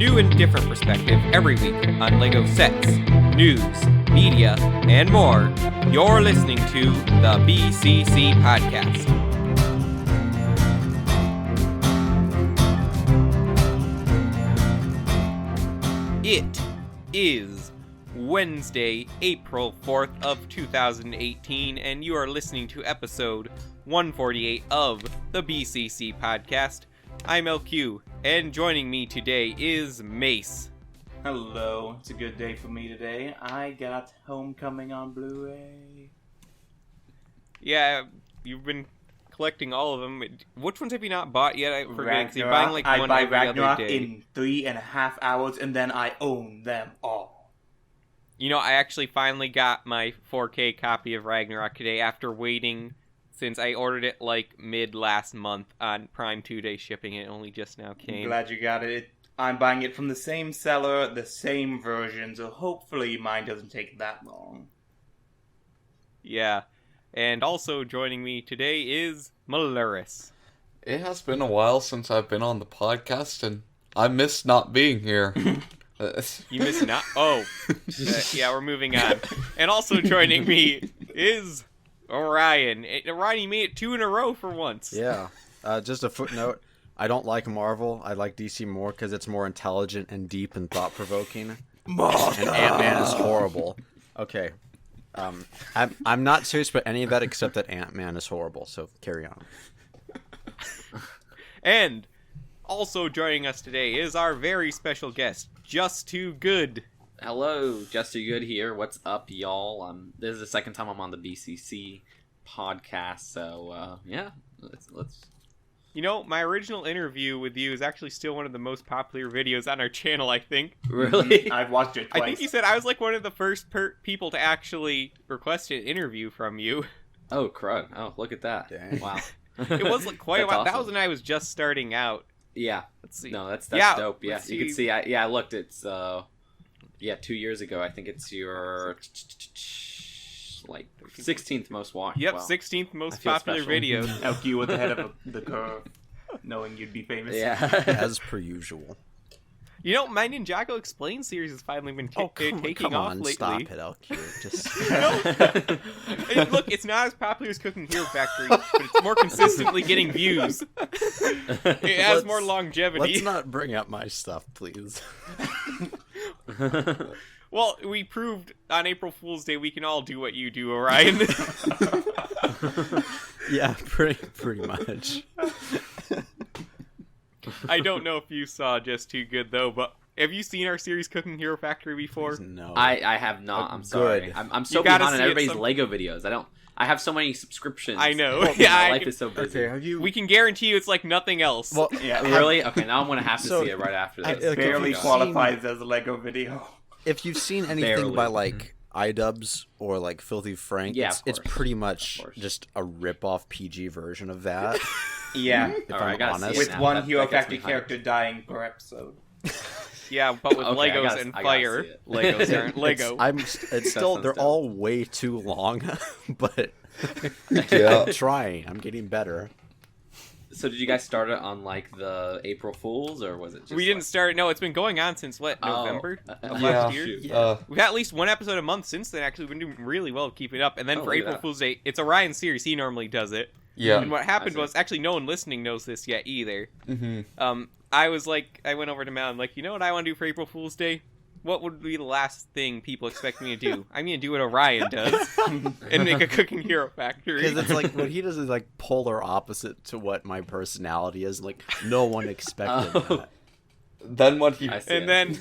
new and different perspective every week on LEGO sets, news, media, and more. You're listening to the BCC Podcast. It is Wednesday, April 4th of 2018, and you are listening to episode 148 of the BCC Podcast. I'm LQ, and joining me today is Mace. Hello, it's a good day for me today. I got Homecoming on Blu-ray. Yeah, you've been collecting all of them. Which ones have you not bought yet? I forget, 'cause you're buying like one buy every Ragnarok other day. in 3.5 hours, and then I own them all. You know, I actually finally got my 4K copy of Ragnarok today after waiting since I ordered it like mid last month on Prime 2-day shipping. It only just now came. I'm glad you got it. I'm buying it from the same seller, the same version, so hopefully mine doesn't take that long. Yeah. And also joining me today is Maluris. It has been a while since I've been on the podcast, and I miss not being here. You miss not? Oh. Yeah, we're moving on. And also joining me is Orion. Orion, you made it 2 in a row for once. Yeah. Just a footnote. I don't like Marvel. I like DC more because it's more intelligent and deep and thought-provoking. And Ant-Man is horrible. Okay. I'm not serious about any of that except that Ant-Man is horrible, so carry on. And also joining us today is our very special guest, Just2Good. Hello, Just2Good here. What's up, y'all? This is the second time I'm on the BCC podcast, so yeah, let's. You know, my original interview with you is actually still one of the most popular videos on our channel, I think. Really? I've watched it twice. I think you said I was like one of the first people to actually request an interview from you. Oh, crud. Oh, look at that. Dang. Wow. It was like quite a That's while. awesome. That was when I was just starting out. Yeah. Let's see. No, that's Yeah, dope. Yeah, let's you can see. see. I looked. It's 2 years ago. I think it's your like 16th most watched. Yep, Wow. 16th I most feel popular special. video. LQ was ahead of the curve, knowing you'd be famous. Yeah. As per usual. You know, my Ninjago Explained series has finally been taking come off on, lately. stop it, LQ. Just... Hey, look, it's not as popular as Cooking Hero Factory, but it's more consistently getting views. It has more longevity. Let's not bring up my stuff, please. Well, we proved on April Fool's Day we can all do what you do, Orion. Yeah, pretty much. I don't know if you saw Just2Good, though, but have you seen our series Cooking Hero Factory before? No. I have not. I'm sorry. Good. I'm so You gotta behind on see it everybody's some- Lego videos. I have so many subscriptions. I know. My Yeah, I life can- is so busy. Okay, have you... We can guarantee you it's like nothing else. Well, Yeah, Really? Okay, now I'm gonna have to So, see it right after I- this. okay, barely if you've qualifies as a Lego video. if you've seen anything Barely. by, like, iDubbbz or, like, Filthy Frank, Yeah, it's of course. pretty much Of course. just a rip-off PG version of that. Yeah, If Alright, I I'm gotta see honest. it with now. one That Hero gets me Factory hyped. character dying per episode. Yeah, but with Okay, Legos and I gotta fire. see it. Legos aren't Lego. It's still, sounds they're dope. all way too long, but Yeah. I'm trying. I'm getting better. So did you guys start it on like the April Fools, or was it just We didn't start. No, it's been going on since what, Oh. November of Yeah. last year. Yeah. We've had at least one episode a month since then. Actually, we've been doing really well keeping up. And then Oh, for look at April that. Fool's Day, it's Orion's series. He normally does it. Yeah. And what happened I see. was, actually, no one listening knows this yet either. Mm-hmm. I was like, I went over to Mal. I'm like, you know what I want to do for April Fool's Day? What would be the last thing people expect me to do? I'm gonna do what Orion does and make a Cooking Hero Factory. Because it's like what he does is like polar opposite to what my personality is. Like no one expected Oh. that. Then what he... I see. And then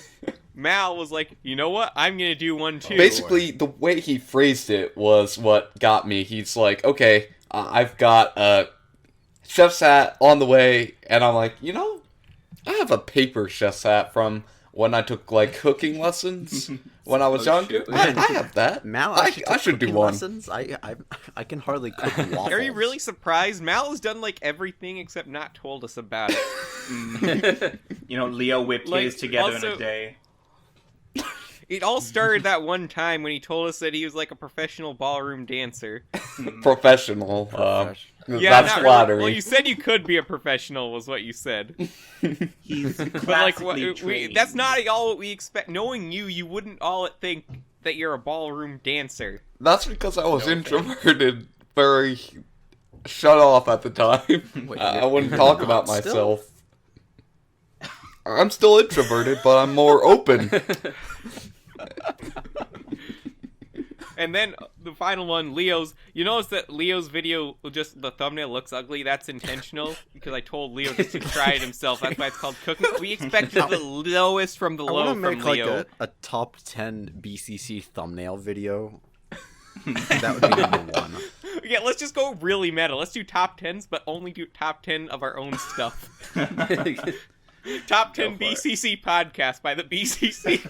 Mal was like, you know what? I'm gonna do one too. Basically, the way he phrased it was what got me. He's like, okay, I've got a chef's hat on the way, and I'm like, you know, I have a paper chef's hat from when I took, like, cooking lessons when I was Oh, younger. shoot. I have that. Mal, I actually took should do cooking one. lessons. I can hardly cook waffles. Are you really surprised? Mal has done like everything except not told us about it. You know, Leo whipped Like, his together in also- a day. It all started that one time when he told us that he was like a professional ballroom dancer. Professional. Yeah, That's not flattering. really. Well, you said you could be a professional, was what you said. He's But like, classically trained. that's not all we expect. Knowing you, you wouldn't all think that you're a ballroom dancer. That's because I was introverted, very shut off at the time. Wait, I wouldn't talk about still? myself. I'm still introverted, but I'm more open. And then the final one, Leo's. You notice that Leo's video, just the thumbnail looks ugly. That's intentional because I told Leo just to try it himself. That's why it's called cooking. We expected the lowest from the I low want to from make like Leo. a top 10 BCC thumbnail video. That would be number one. Yeah, let's just go really meta. Let's do top 10s, but only do top 10 of our own stuff. Top 10 Go for it. BCC podcast by the BCC.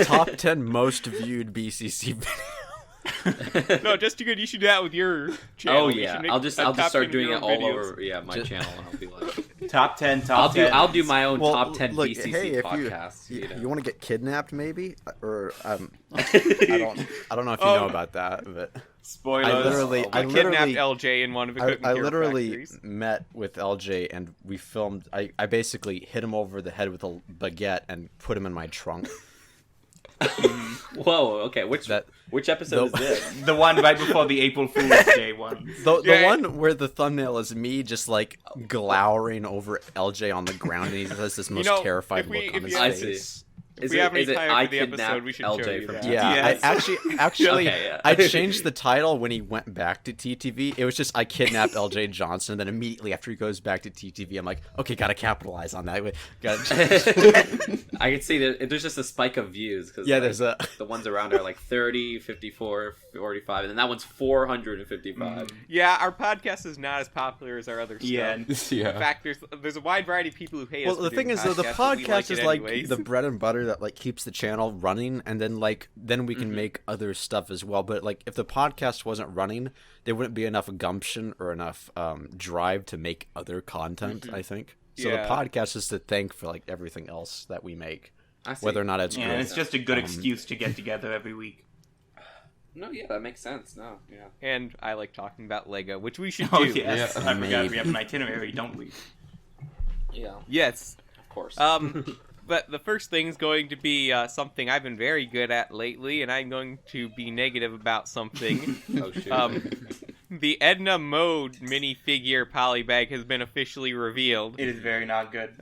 Top 10 most viewed BCC videos. No, just too good. You should do that with your channel. Oh You yeah, should make I'll just a top 10 start of doing your it own all videos. over my channel, and I'll be like, top 10, top 10. I'll do my own Well, top 10 look, BCC hey, if podcasts. You want to get kidnapped, maybe? Or I don't know if you know about that, but Spoilers. I literally Kidnapped LJ in one of the cooking I hero literally factories. met with LJ and we filmed. I basically hit him over the head with a baguette and put him in my trunk. Whoa, okay, which episode is this? The one right before the April Fool's Day one. The Yeah. one where the thumbnail is me just like glowering over LJ on the ground and he has this most terrified if we- look on if his you- I face. see. If Is we it- have any is it time I for the episode, kidnapped we should LJ show you from that. Yeah, Yes. I actually, Okay, yeah. I changed the title when he went back to TTV. It was just I kidnapped LJ Johnson, and then immediately after he goes back to TTV, I'm like, okay, gotta capitalize on that. I can see that there's just a spike of views because Yeah, there's a- the ones around are like 30, 54, 45, and then that one's 455. Yeah, our podcast is not as popular as our other stuff. Yeah. In Yeah. fact, there's a wide variety of people who hate us. Well, the for thing doing is, though, the podcasts, but we podcast it is like anyways. the bread and butter that like keeps the channel running, and then we can make other stuff as well. But like, if the podcast wasn't running, there wouldn't be enough gumption or enough drive to make other content. I think so. Yeah. The podcast is to thank for like everything else that we make, I see. whether or not it's Yeah, good. and it's just a good excuse to get together every week. No, yeah, that makes sense. No, yeah. And I like talking about Lego, which we should Oh do. yes, Yeah. I forgot Maybe. we have an itinerary, don't we? Yeah, Yes. of course. But the first thing is going to be something I've been very good at lately, and I'm going to be negative about something. Oh, shoot. The Edna Mode minifigure polybag has been officially revealed. It is very not good.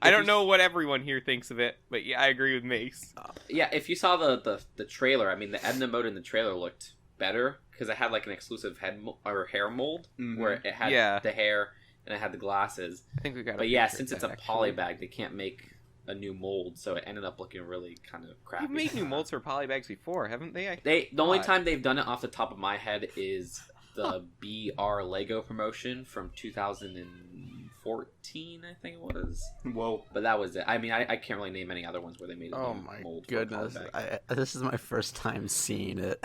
I don't know what everyone here thinks of it, but yeah, I agree with Mace. Yeah, if you saw the trailer, I mean, the Edna mode in the trailer looked better because it had like an exclusive hair mold where it had Yeah. the hair and it had the glasses. I think we got. But yeah, since it's a polybag, they can't make a new mold, so it ended up looking really kind of crappy. You've made new molds for polybags before, haven't they? The only God. time they've done it off the top of my head is the BR Lego promotion from 2014, I think it was. Whoa. But that was it. I mean, I can't really name any other ones where they made a Oh new my mold goodness! for a This is my first time seeing it.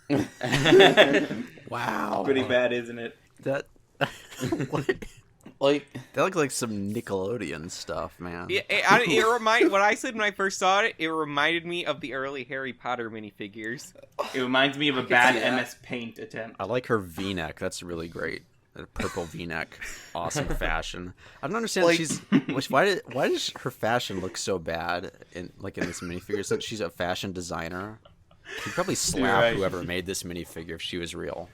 polybag. Wow, Pretty bad, isn't it? that Like, that looks like some Nickelodeon stuff, man. What I said when I first saw it, it reminded me of the early Harry Potter minifigures. It reminds me of a can bad see that. MS Paint attempt. I like her V-neck. That's really great. A purple V-neck, awesome fashion. I don't understand. Like- Why does her fashion look so bad in this minifigure? Since she's a fashion designer, she'd probably slap right. whoever made this minifigure if she was real.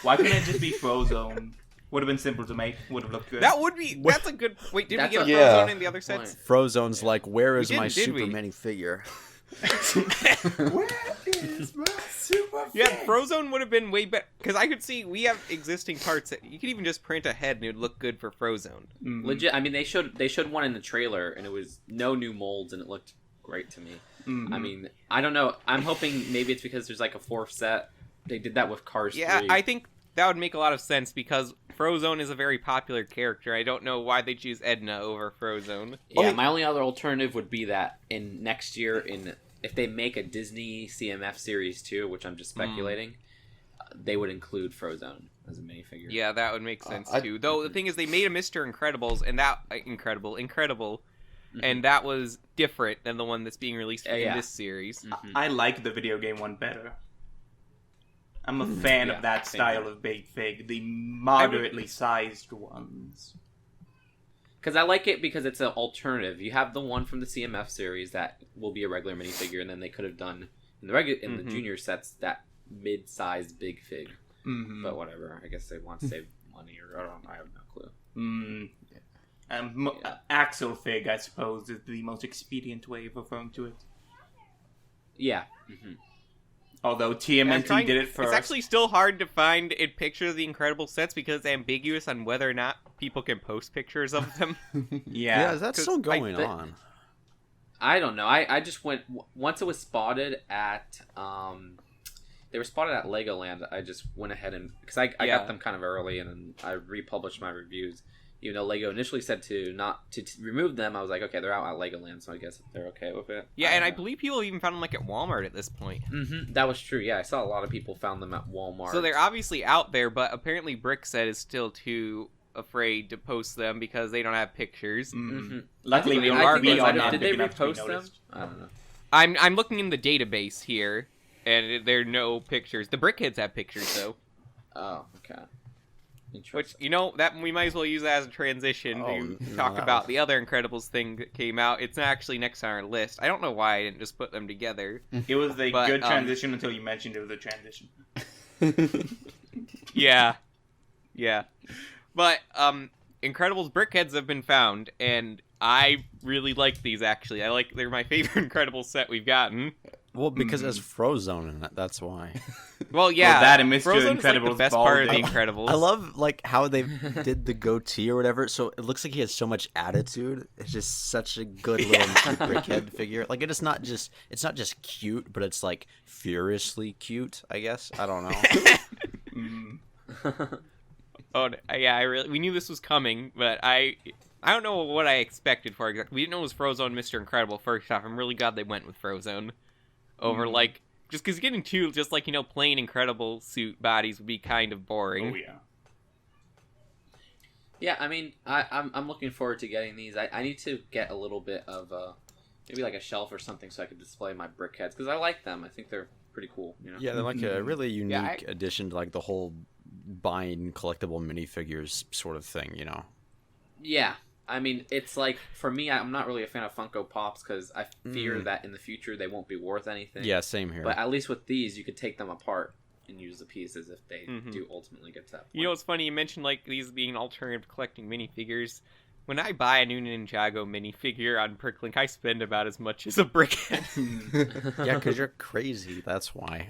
Why couldn't it just be Frozone? Would have been simple to make. Would have looked good. That would be. That's a good. Wait, did we That's get a a- Yeah. Frozone in the other sets? Frozone's like, where is my didn't, did super we? minifigure? Where is my super Yeah, friend? Frozone would have been way better because I could see we have existing parts that you could even just print a head and it would look good for Frozone. Legit. I mean, they showed one in the trailer, and it was no new molds, and it looked great to me. I mean, I don't know. I'm hoping maybe it's because there's like a fourth set. They did that with Cars 3. Yeah, I think that would make a lot of sense because Frozone is a very popular character. I don't know why they choose Edna over Frozone. Yeah, my only other alternative would be that in next year, if they make a Disney CMF series 2, which I'm just speculating, they would include Frozone as a minifigure. Yeah, that would make sense I- too. Though the thing is, they made a Mr. Incredibles, and that Incredible, and that was different than the one that's being released in Yeah. this series. Mhm. I like the video game one better. I'm a fan Yeah, of that same style here. of baked fig, the moderately sized ones. Because I like it because it's an alternative. You have the one from the CMF series that will be a regular minifigure, and then they could have done in the junior sets that mid-sized big fig. Mm-hmm. But whatever. I guess they want to save money, or I don't know. I have no clue. Axel fig, I suppose, is the most expedient way of referring to it. Yeah. Mm-hmm. Although TMNT did it first. It's actually still hard to find a picture of the Incredible sets because it's ambiguous on whether or not people can post pictures of them. Yeah, is that 'cause still going on? I don't know. I just went once it was spotted at they were spotted at Legoland. I just went ahead and because I got them kind of early and then I republished my reviews. Even though Lego initially said to not to remove them, I was like, okay, they're out at Legoland, so I guess they're okay with it. Yeah, and I believe people even found them like at Walmart at this point. Mm-hmm. That was true. Yeah, I saw a lot of people found them at Walmart. So they're obviously out there, but apparently Brickset is still too afraid to post them because they don't have pictures. Mm-hmm. Luckily, we I are think not it's- did they big enough to be repost them? noticed. I don't know. I'm looking in the database here, and there are no pictures. The Brickheads have pictures though, Oh, okay. which Interesting. that we might as well use that as a transition to talk about the other Incredibles thing that came out. It's actually next on our list. I don't know why I didn't just put them together. It was a But, good transition until you mentioned it was a transition. Yeah. But Incredibles Brickheads have been found, and I really like these. Actually, they're my favorite Incredibles set we've gotten. Well, because it's Frozone in it, that's why. Well, yeah, Well, that and Mr. Frozone's like the Incredible's best part of the balding. Incredibles. I love like how they did the goatee or whatever. So it looks like he has so much attitude. It's just such a good little brickhead figure. Like it's not just cute, but it's like furiously cute. I guess I don't know. Oh yeah, we knew this was coming, but I don't know what I expected for exactly. We didn't know it was Frozone, Mr. Incredible. First off, I'm really glad they went with Frozone over like just because getting two just like plain Incredible suit bodies would be kind of boring. Oh yeah. Yeah, I mean, I'm looking forward to getting these. I need to get a little bit of maybe like a shelf or something so I can display my Brickheads because I like them. I think they're pretty cool. Yeah, they're like a really unique Yeah, addition to like the whole buying collectible minifigures sort of thing. Yeah, I mean, it's like for me, I'm not really a fan of Funko Pops because I fear that in the future they won't be worth anything. Yeah, same here. But at least with these, you could take them apart and use the pieces if they do ultimately get to that point. You know what's funny? You mentioned like these being an alternative to collecting minifigures. When I buy a new Ninjago minifigure on Bricklink, I spend about as much as a Brickhead. Yeah, because you're crazy. That's why.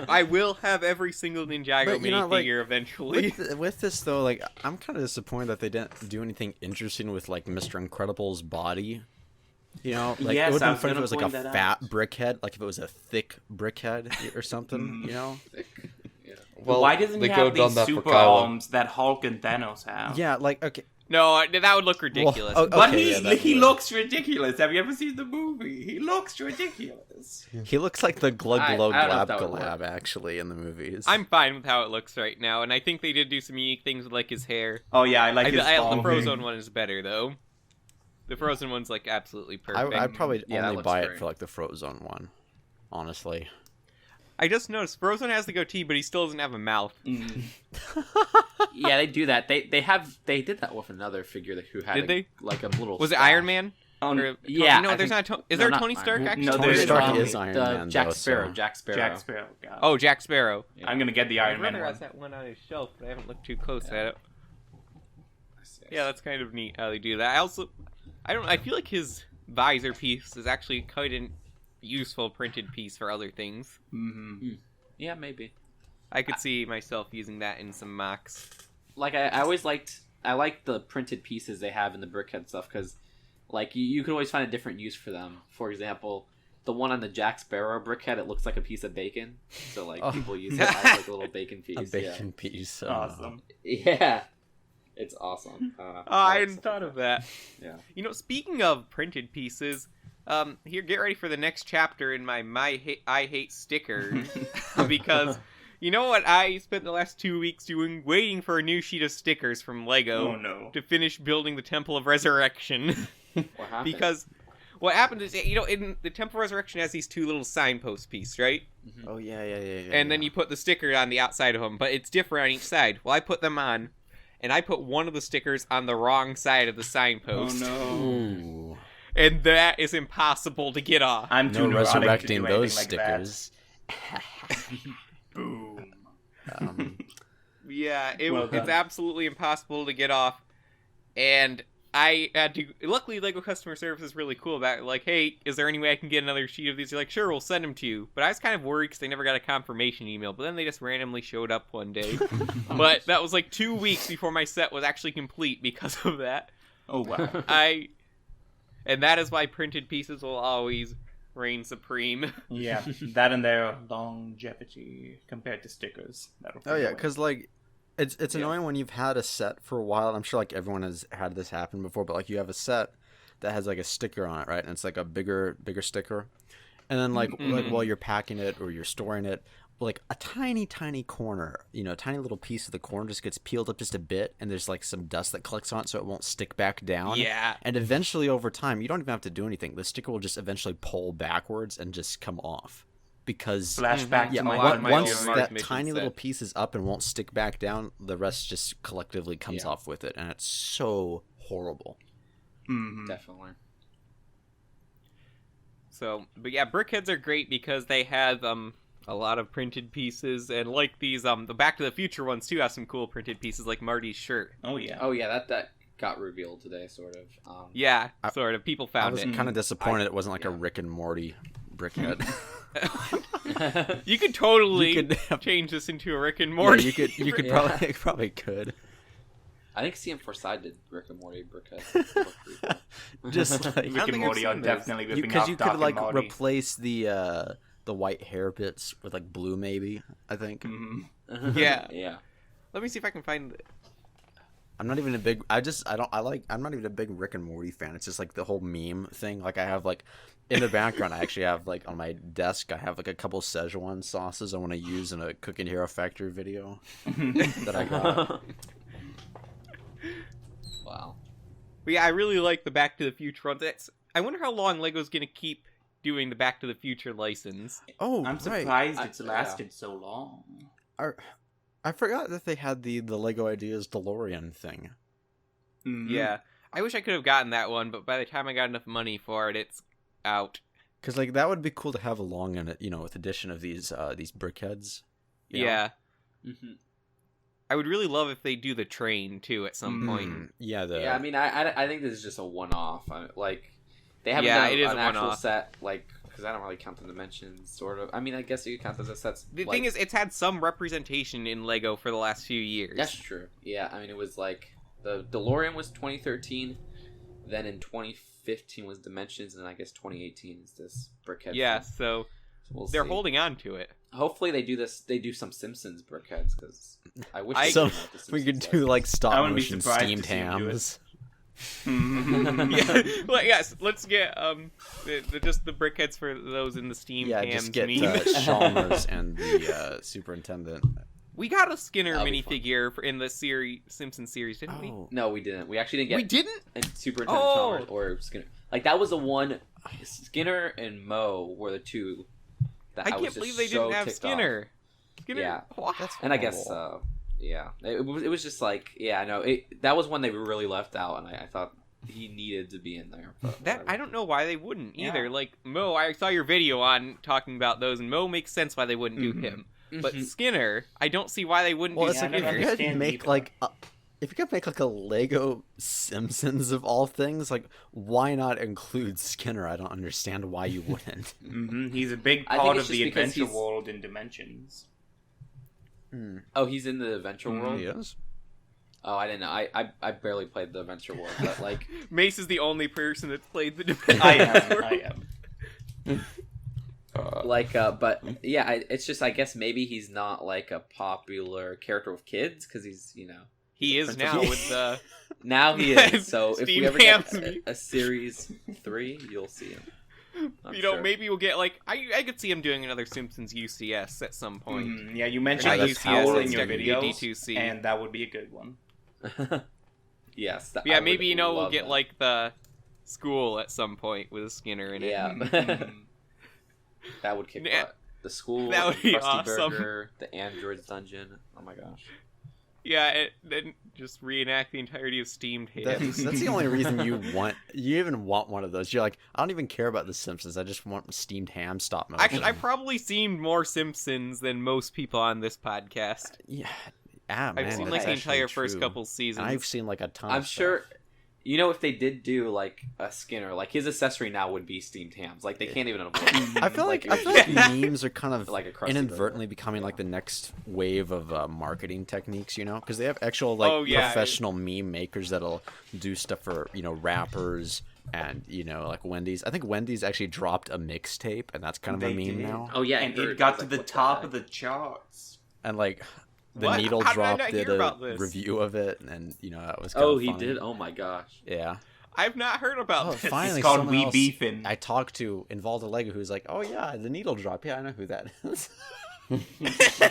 I will have every single Ninjago But, minifigure eventually. With this though, like I'm kind of disappointed that they didn't do anything interesting with like Mr. Incredible's body. Like Yes, it would I have been was fun if it was gonna like a point that fat brickhead, like if it was a thick brickhead or something. Thick. Yeah. Well, Why doesn't they he could have done these that for super Kylo. arms that Hulk and Thanos have? Yeah, like okay. No, that would look ridiculous. Well, But okay, yeah, that he would. looks ridiculous. Have you ever seen the movie? He looks ridiculous. He looks like the Glug I Glug don't know if Glab that would Glab actually in the movies. I'm fine with how it looks right now, and I think they did do some unique things with like his hair. Oh yeah, I like his The balding. Frozone one is better though. The Frozen one's like absolutely perfect. I'd probably Yeah, that only looks buy it great. for like the Frozone one, honestly. I just noticed Frozen has the goatee, but he still doesn't have a mouth. Yeah, they do that. They did that with another figure who had Did they? like a little. Was it staff. Iron Man? Or, Yeah, no, I there's think- not. Is no, there a not Tony Stark Iron- actually? No, Tony there is Stark Tommy. is Iron the Man, Jack though, Sparrow. so- Jack Sparrow. Jack Sparrow. God. Oh, Jack Sparrow. Yeah. I'm gonna get the Iron My Man brother one. has that one on his shelf, but I haven't looked too close Yeah. at it. Yeah, that's kind of neat how they do that. I feel like his visor piece is actually quite a useful printed piece for other things. Yeah, maybe. I could see myself using that in some mocks. Like I always liked. I like the printed pieces they have in the Brickhead stuff because, like, you could always find a different use for them. For example, the one on the Jack Sparrow Brickhead, it looks like a piece of bacon. So like people use it as like a little bacon piece. A bacon piece. Awesome. Yeah, it's awesome. I hadn't thought of that. Yeah. Speaking of printed pieces, here, get ready for the next chapter in my I hate sticker because you know what I spent the last 2 weeks doing? Waiting for a new sheet of stickers from Lego Oh no. to finish building the Temple of Resurrection. What happened? Because what happened is, in the Temple Resurrection has these 2 little signpost pieces, right? Mm-hmm. Oh yeah. And then you put the sticker on the outside of them, but it's different on each side. Well, I put them on, and I put one of the stickers on the wrong side of the signpost. Oh no. Ooh. And that is impossible to get off. I'm too No neurotic to resurrecting do those anything like that. stickers. Boom. Yeah, Well it's done. absolutely impossible to get off. And I had to... Luckily, LEGO customer service is really cool about it. Like, hey, is there any way I can get another sheet of these? They're like, sure, we'll send them to you. But I was kind of worried because they never got a confirmation email. But then they just randomly showed up one day. But that was like 2 weeks before my set was actually complete because of that. Oh wow. And that is why printed pieces will always reign supreme. Yeah, that and their longevity compared to stickers. That'll Oh yeah, away. because like it's annoying when you've had a set for a while. I'm sure like everyone has had this happen before, but like you have a set that has like a sticker on it, right? And it's like a bigger sticker, and then like while you're packing it or you're storing it, like a tiny corner, tiny little piece of the corner just gets peeled up just a bit, and there's like some dust that collects on it so it won't stick back down. Yeah. And eventually over time, you don't even have to do anything. The sticker will just eventually pull backwards and just come off. Because Flashback Yeah, to my- my my once own Mars that mission tiny set. little piece is up and won't stick back down, the rest just collectively comes Yeah. off with it, and it's so horrible. Mhm. Definitely. So, but yeah, Brickheads are great because they have a lot of printed pieces, and like these the Back to the Future ones too have some cool printed pieces, like Marty's shirt. Oh yeah. Oh yeah, that got revealed today, sort of. Yeah, sort of. People I found was it. kind of disappointed it wasn't like a Rick and Morty brickhead. You could totally You could have- change this into a Rick and Morty. Yeah, you could Yeah. probably could. I think CM4 did Rick and Morty Brickhead. Just like I Rick don't and think Morty I've are seen those. definitely ripping because off you Doc could and like Marty. replace the white hair bits with like blue, maybe. I think. Mhm. Yeah. Yeah. Let me see if I can find. I'm not even a big. I'm not even a big Rick and Morty fan. It's just like the whole meme thing. Like I have like in the background, I actually have like on my desk, I have like a couple Szechuan sauces I want to use in a Cooking Hero Factory video that I got. Wow. But yeah, I really like the Back to the Future ones. I wonder how long Lego's gonna keep doing the Back to the Future license. Oh, I'm right. surprised it's yeah. lasted so long. I forgot that they had the Lego Ideas DeLorean thing. Mhm. Yeah, I wish I could have gotten that one, but by the time I got enough money for it, it's out. Because like that would be cool to have along in it, with addition of these brickheads. you know? Yeah, Mm-hmm. I would really love if they do the train too at some point. Yeah, Yeah, I mean, I think this is just a one-off. Like, they haven't Yeah, done it is an a actual one-off. set, like, because I don't really count the dimensions, sort of. I mean, I guess you could count those as sets. The like, thing is, it's had some representation in Lego for the last few years. that's true. Yeah, I mean, it was like, the DeLorean was 2013, then in 2015 was Dimensions, and I guess 2018 is this Brickhead. Yeah, thing. so So we'll they're see. holding on to it. Hopefully they do this. They do some Simpsons Brickheads, because I wish I- they So did what the we could Simpsons do was. like I stop wouldn't be motion surprised to steamed see them do it. hams. Yeah, well, yes, let's get just the Brickheads for those in the Steam Yeah, Hams just get meme. Chalmers and the superintendent. We got a Skinner That'll be minifigure in the Simpsons series, didn't we? Oh, No, we didn't. We actually didn't get. We didn't? And Superintendent Oh. Chalmers or Skinner. Like, that was the one. Skinner and Mo were the two that I was can't just believe they so didn't have ticked Skinner. Skinner, Yeah. why? that's And I guess, horrible. yeah, it was just like, yeah, I know that was one they really left out, and I thought he needed to be in there. But That whatever. I don't know why they wouldn't either. Yeah. Like Mo, I saw your video on talking about those, and Mo makes sense why they wouldn't do Mhm. him. But Mhm. Skinner, I don't see why they wouldn't Well, do it's Yeah, I like never if you could understand make either. like if you could make like a Lego Simpsons of all things, like why not include Skinner? I don't understand why you wouldn't. Mhm. He's a big I think part it's of the just because adventure he's- world in Dimensions. Oh, he's in the Adventure World. He is. Oh, I didn't know. I barely played the Adventure World, but like, Mace is the only person that's played the Dimensions. I am. but yeah, it's just I guess maybe he's not like a popular character with kids because he's He He's is a now principal. with the. now he is. So if Steve we ever get Hampton. a series 3, you'll see him. I'm You know, sure. maybe we'll get like I could see him doing another Simpsons UCS at some point. Mhm. Yeah, you mentioned Not the that's UCS, power it's in your technically videos, D2C. and that would be a good one. Yes. Yeah, I maybe would we'll love get that. like the school at some point with a Skinner in it. Yeah. That would kick Nah. butt. The school, That would the be Krusty awesome. Burger, the androids dungeon. Oh my gosh. Yeah, then just reenact the entirety of Steamed Hams. That's the only reason you even want one of those. You're like, I don't even care about The Simpsons. I just want steamed ham stop motion. I've probably seen more Simpsons than most people on this podcast. Yeah, man, I've seen that's like the actually entire first true. couple seasons. And I've seen like a ton. I'm of sure. stuff. You know, if they did do like a Skinner, like his accessory now would be steamed hams. Like they can't even avoid it. I feel like it would memes are kind of like a Krusty inadvertently Burger. becoming like the next wave of marketing techniques, you know, because they have actual like yeah. professional meme makers that'll do stuff for rappers and like Wendy's. I think Wendy's actually dropped a mixtape, and that's kind of a They meme did. now. Oh yeah, And I heard. it got I to was the like, what top heck? of the charts. And like the What? Needle How did I Drop not did hear a about this? review of it, and that was kind Oh, of he funny. did. Oh my gosh. Yeah. I've not heard about Oh, this. finally, It's called someone We else Beefin'. I talked to involved a Lego who's like, oh yeah, the Needle Drop. Yeah, I know who that is.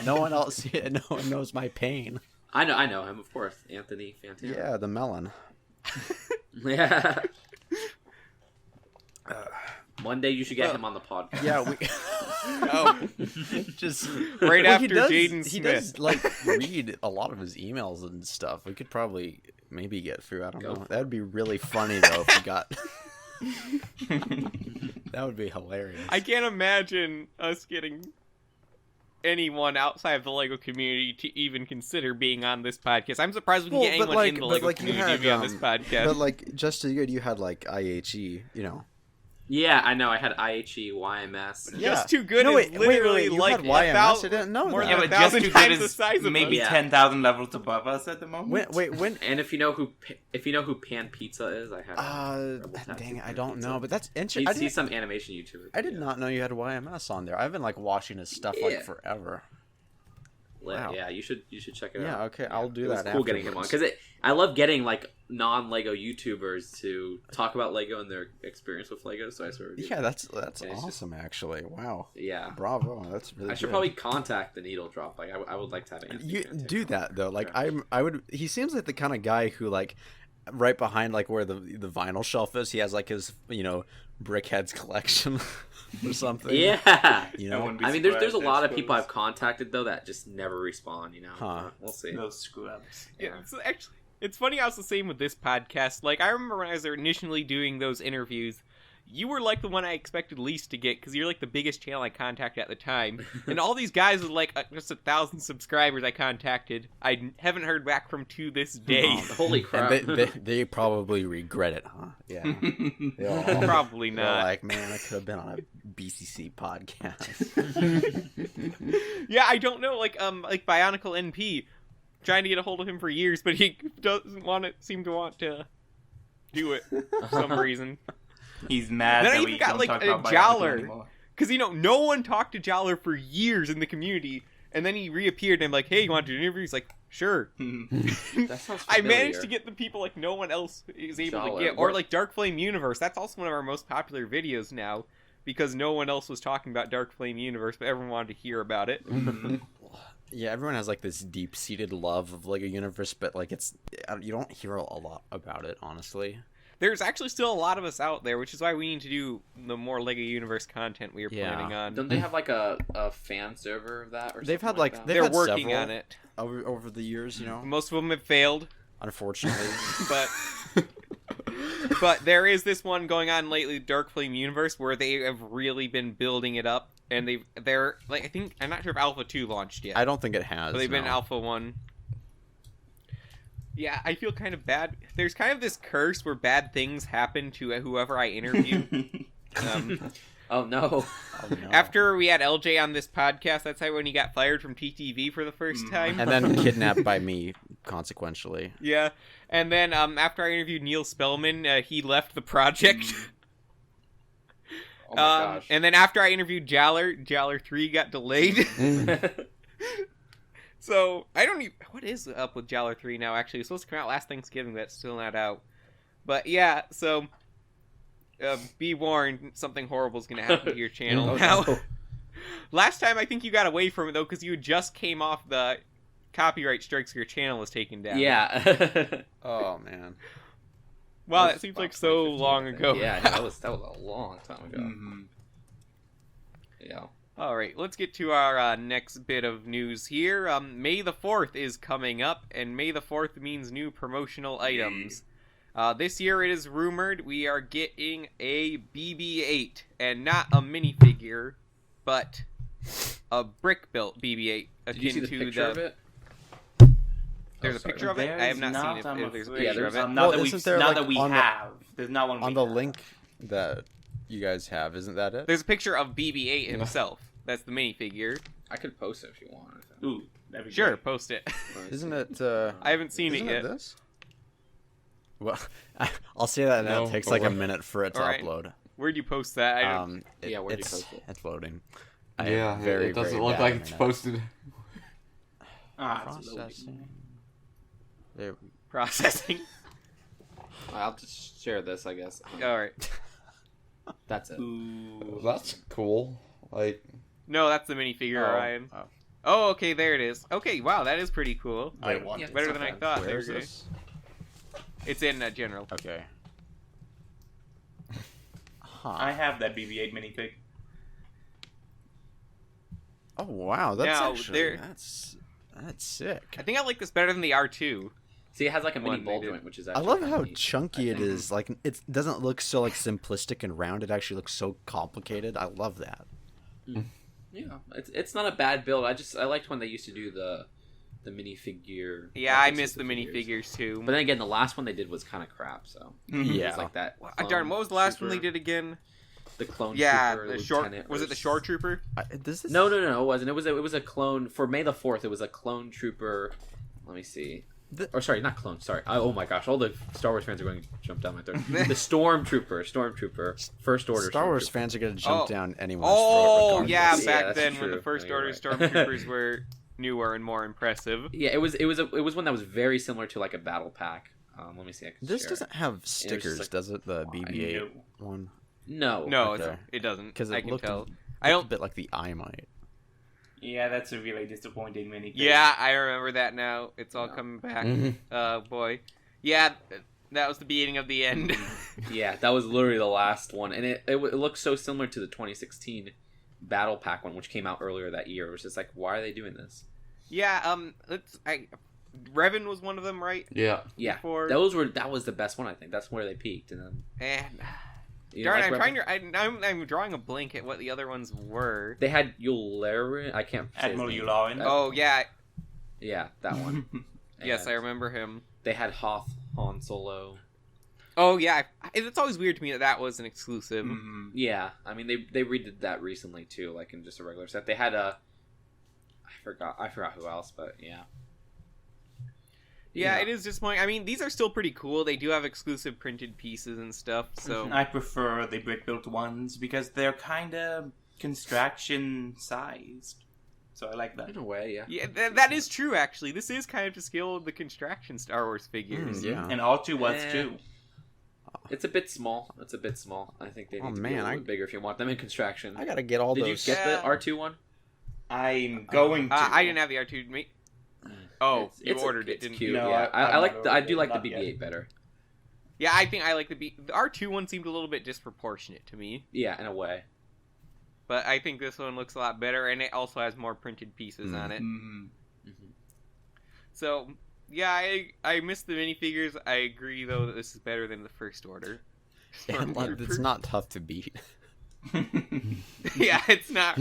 No one else. No one knows my pain. I know him, of course. Anthony Fantano. Yeah, the melon. Yeah. One day you should get him on the podcast. Yeah, we Oh, just right Well, he after does- Jaden He Smith. does like read a lot of his emails and stuff. We could probably maybe get through. I don't Go know. for it. That'd be really funny though if we got. That would be hilarious. I can't imagine us getting anyone outside of the Lego community to even consider being on this podcast. I'm surprised we can Well, get but anyone like- in the but Lego like you community to had, be on this podcast. But like Just2Good, you had like IHE, Yeah, I know. I had IHE, YMS. and- Yeah. Just Too Good No, is wait, literally you like had YMS? I 1,000 didn't know more that. Yeah, than but 1,000 Just 2 Good times the is size of maybe us. 10,000 levels above us at the moment. when And if you know who Pan Pizza is, I had. Rebel Tattoo dang it, I Pan don't Pizza. know, but that's interesting. You I see didn't- some animation YouTuber. I did not know you had YMS on there. I've been like watching his stuff like Yeah. forever. Wow. Wow. Yeah, you should check it Yeah, out. okay, I'll do it was that cool getting him on afterwards. because I love getting like non-Lego YouTubers to talk about Lego and their experience with Lego. So I sort of Yeah, that's And it's just- awesome actually. Wow. yeah. Bravo. That's really I should good. probably contact the Needle Drop. Like I would like to have Anthony You Fantano. do that though. Like Yeah. I would. He seems like the kind of guy who like, right behind like where the vinyl shelf is, he has like his Brickheadz collection or something. Yeah. You I know. wouldn't be I mean, there's a surprised, lot I of people I've suppose. contacted though that just never respond. Huh. We'll see. Those screw-ups. Yeah, so actually, it's funny how it's the same with this podcast. Like, I remember when I was initially doing those interviews, you were like the one I expected least to get because you're like the biggest channel I contacted at the time. And all these guys with like just 1,000 subscribers I contacted, I haven't heard back from to this day. Holy crap! And they probably regret it, huh? Yeah. They all- Probably they're not. like, man, I could have been on a BCC podcast. Yeah, I don't know. Like Bionicle NP, trying to get a hold of him for years, but he doesn't seem to want to do it for some reason. He's mad Then I that even we got, don't like, talk a about Bionicle Jowler. anymore. Because, no one talked to Jowler for years in the community, and then he reappeared, and I'm like, hey, you want to do an interview? He's like, sure. That sounds I managed familiar. to get the people, like, no one else is able Jowler. to get. Or, like, Dark Flame Universe. That's also one of our most popular videos now, because no one else was talking about Dark Flame Universe, but everyone wanted to hear about it. Yeah, everyone has like this deep-seated love of Lego Universe, but like you don't hear a lot about it, honestly. There's actually still a lot of us out there, which is why we need to do the more Lego Universe content we are Yeah. planning on. Don't they have like a fan server of that? Or They've something had, like, that? they've They're had working several. on it. Over the years, Most of them have failed. unfortunately. But there is this one going on lately, Dark Flame Universe, where they have really been building it up, and they're like, I think, I'm not sure if Alpha 2 launched yet, I don't think it has. but they've been no. Alpha 1. Yeah, I feel kind of bad. There's kind of this curse where bad things happen to whoever I interview. Oh no! Oh, no. After we had LJ on this podcast, that's how when he got fired from TTV for the first time. And then kidnapped by me, consequentially. Yeah, and then after I interviewed Neil Spellman, he left the project. Oh my gosh! And then after I interviewed Jowler 3 got delayed. So, I don't even... What is up with Jowler 3 now, actually? It's supposed to come out last Thanksgiving, but it's still not out. But, yeah, so... be warned, something horrible is going to happen to your channel Oh, now. no. Last time, I think you got away from it, though, because you just came off the copyright strikes, so your channel was taken down. Yeah. Oh man. Wow, that seems like so long ago. Yeah, that was a long time ago. Mm-hmm. Yeah. All right, let's get to our next bit of news here. May the 4th is coming up, and May the 4th means new promotional items. This year it is rumored we are getting a BB-8, and not a minifigure, but a brick-built BB-8 Did you see the picture of it? There's a picture of it? I have not seen it. If there's a picture of it. Not Well, isn't there, like, that we on the- have. There's not one On we the have. link that you guys have, isn't that it? There's a picture of BB-8 himself. That's the minifigure. I could post it if you want. Ooh, that'd be Sure, great. post it. Isn't it? I haven't seen Isn't it yet. this? Well, I'll say that now. No, It takes like a alright. minute for it to Alright. upload. Where'd you post that? I don't... Yeah, where'd you post it? It's loading. I Yeah, am very, it doesn't very look bad like at it's minutes. posted. It's loading. Processing. There. Processing. I'll just share this, I guess. Alright. That's it. Ooh. That's cool. Like, No, that's the minifigure, Oh. Ryan. Oh. Oh, okay, there it is. Okay, wow, that is pretty cool. I Wait, want yeah, it. Better than I thought. Where There is you go. this? It's in general. Okay. I have that BB-8 minifig. Oh wow, that's Now, actually there- that's sick. I think I like this better than the R2. See, it has like a mini One ball they did. joint, which is I actually love kinda how neat. chunky I it think. is. Like it doesn't look so like simplistic and round. It actually looks so complicated. I love that. Yeah, it's not a bad build. I liked when they used to do the minifigure. Yeah, I references miss to the figures. minifigures too. But then again, the last one they did was kind of crap. So Yeah. it's like that. Darn, what was the last one they Trooper, did again? The clone. Yeah, Trooper, the short. Lieutenant Was it the versus- shore trooper? Does this? No, it wasn't. It was a clone for May the 4th. It was a clone trooper. Let me see. Or sorry, not clone. Sorry. Oh my gosh, all the Star Wars fans are going to jump down my throat. The Stormtrooper, First Order. Star Wars Stormtrooper. fans are gonna jump Oh. down anyone's Oh, throat. yeah, regardless. Yeah, back that's then when true. the First No, you're Order right. Stormtroopers were newer and more impressive. Yeah, it was one that was very similar to like a battle pack. Let me see. I can This share doesn't it. have stickers, like- does it? The BB-8 No. one. No. No, Okay. it doesn't. Because I it can looked tell. I I a don't. bit like the I might. Yeah, that's a really disappointing minifig. Yeah, I remember that now. It's all Yeah. coming back. Mhm. Boy. Yeah, that was the beginning of the end. Yeah, that was literally the last one, and it looks so similar to the 2016 battle pack one, which came out earlier that year. It was just like, why are they doing this? Yeah, Revan was one of them, right? yeah. Yeah, Before- that was the best one. I think that's where they peaked, and then And you darn, know, I'm like trying Revan- to. I'm drawing a blank at what the other ones were. They had Yularen. I can't say his Admiral name. Yularen. Oh yeah, Yeah, that one. yes, And I remember him. They had Han Solo. Oh yeah, it's always weird to me that was an exclusive. Mhm. Yeah, I mean they redid that recently too, like in just a regular set. They had a I forgot who else, but yeah. Yeah, it is disappointing. I mean, these are still pretty cool. They do have exclusive printed pieces and stuff. So I prefer the brick-built ones because they're kind of construction sized. So I like that. In a way, yeah. yeah, that is true. Actually, this is kind of to scale of the construction Star Wars figures. Yeah. And R2 was Eh. too. It's a bit small. I think they need Oh, to be man, a little bit bigger if you want them in construction. I gotta get all Did those. you get Yeah. the R2 one? I'm going to. I didn't have the R2. Oh, It's you ordered it, it's didn't cute. you? No, Yeah, I'm I not like. I ordered do it, like the not BB-8 yet. better. Yeah, I think I like the R2 one seemed a little bit disproportionate to me, Yeah, in a way. but I think this one looks a lot better, and it also has more printed pieces on it. Mhm. So yeah, I miss the minifigures. I agree though that this is better than the First Order. It's not tough to beat. Yeah, it's not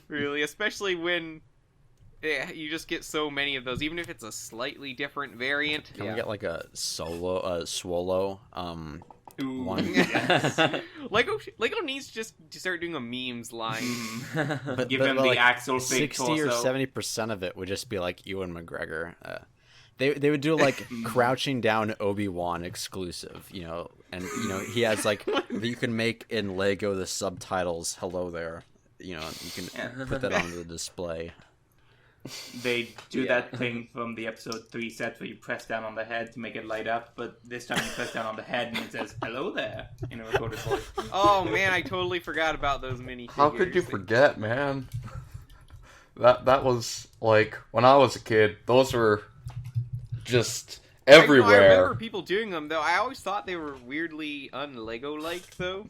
really, especially when you just get so many of those, even if it's a slightly different variant. Can Yeah. we get like a Swallow? Ooh, One. yes. Lego needs just to start doing a memes line. Mhm. But- Give but them the like axle fig 60 or torso. 70% of it would just be like Ewan McGregor. They would do like Crouching Down Obi-Wan exclusive, and he has like you can make in Lego the subtitles "Hello there," you can put that on the display. They do Yeah. that thing from the episode 3 set where you press down on the head to make it light up, but this time you press down on the head and it says "Hello there" in a recorded voice. Oh man, I totally forgot about those minifigures. How could you forget, man? That was like when I was a kid. Those were just everywhere. I remember people doing them, though. I always thought they were weirdly un-Lego-like, though.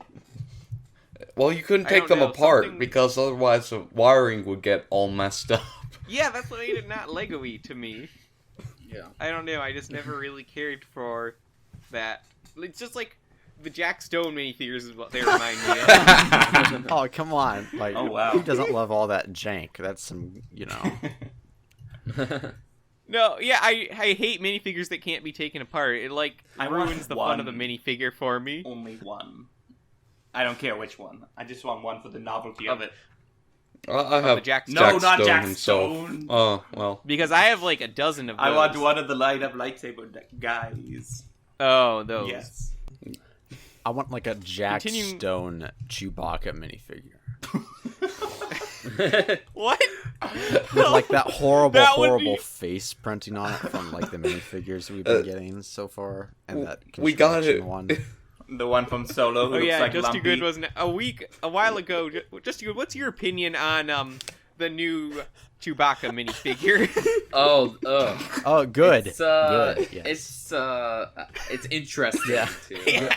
Well, you couldn't I take don't them know, apart something- because otherwise the wiring would get all messed up. Yeah, that's what made it not Lego-y to me. Yeah. I don't know, I just never really cared for that. It's just like the Jack Stone minifigures is what they remind me of. Oh, come on. Like, Oh, wow. who doesn't love all that jank? That's some, No, yeah, I hate minifigures that can't be taken apart. It, like, I want ruins the fun of the one. minifigure for me. Only one. I don't care which one. I just want one for the novelty of it. I the have Jack No, Jack not Stone Jack himself. Stone. Oh, well. Because I have, like, a dozen of those. I want one of the light-up lightsaber guys. Oh, those. Yes. I want like a Jack Continue- Stone Chewbacca minifigure. What? With like that horrible, That would horrible be- face printing on it from like the minifigures we've been getting so far, and that we got it. construction one. The one from Solo who Oh looks yeah, like Just2Good Lumpy. wasn't a while ago. Just2Good, what's your opinion on the new Chewbacca minifigure? Oh, Oh, good. It's Good. Yes. it's interesting. Yeah.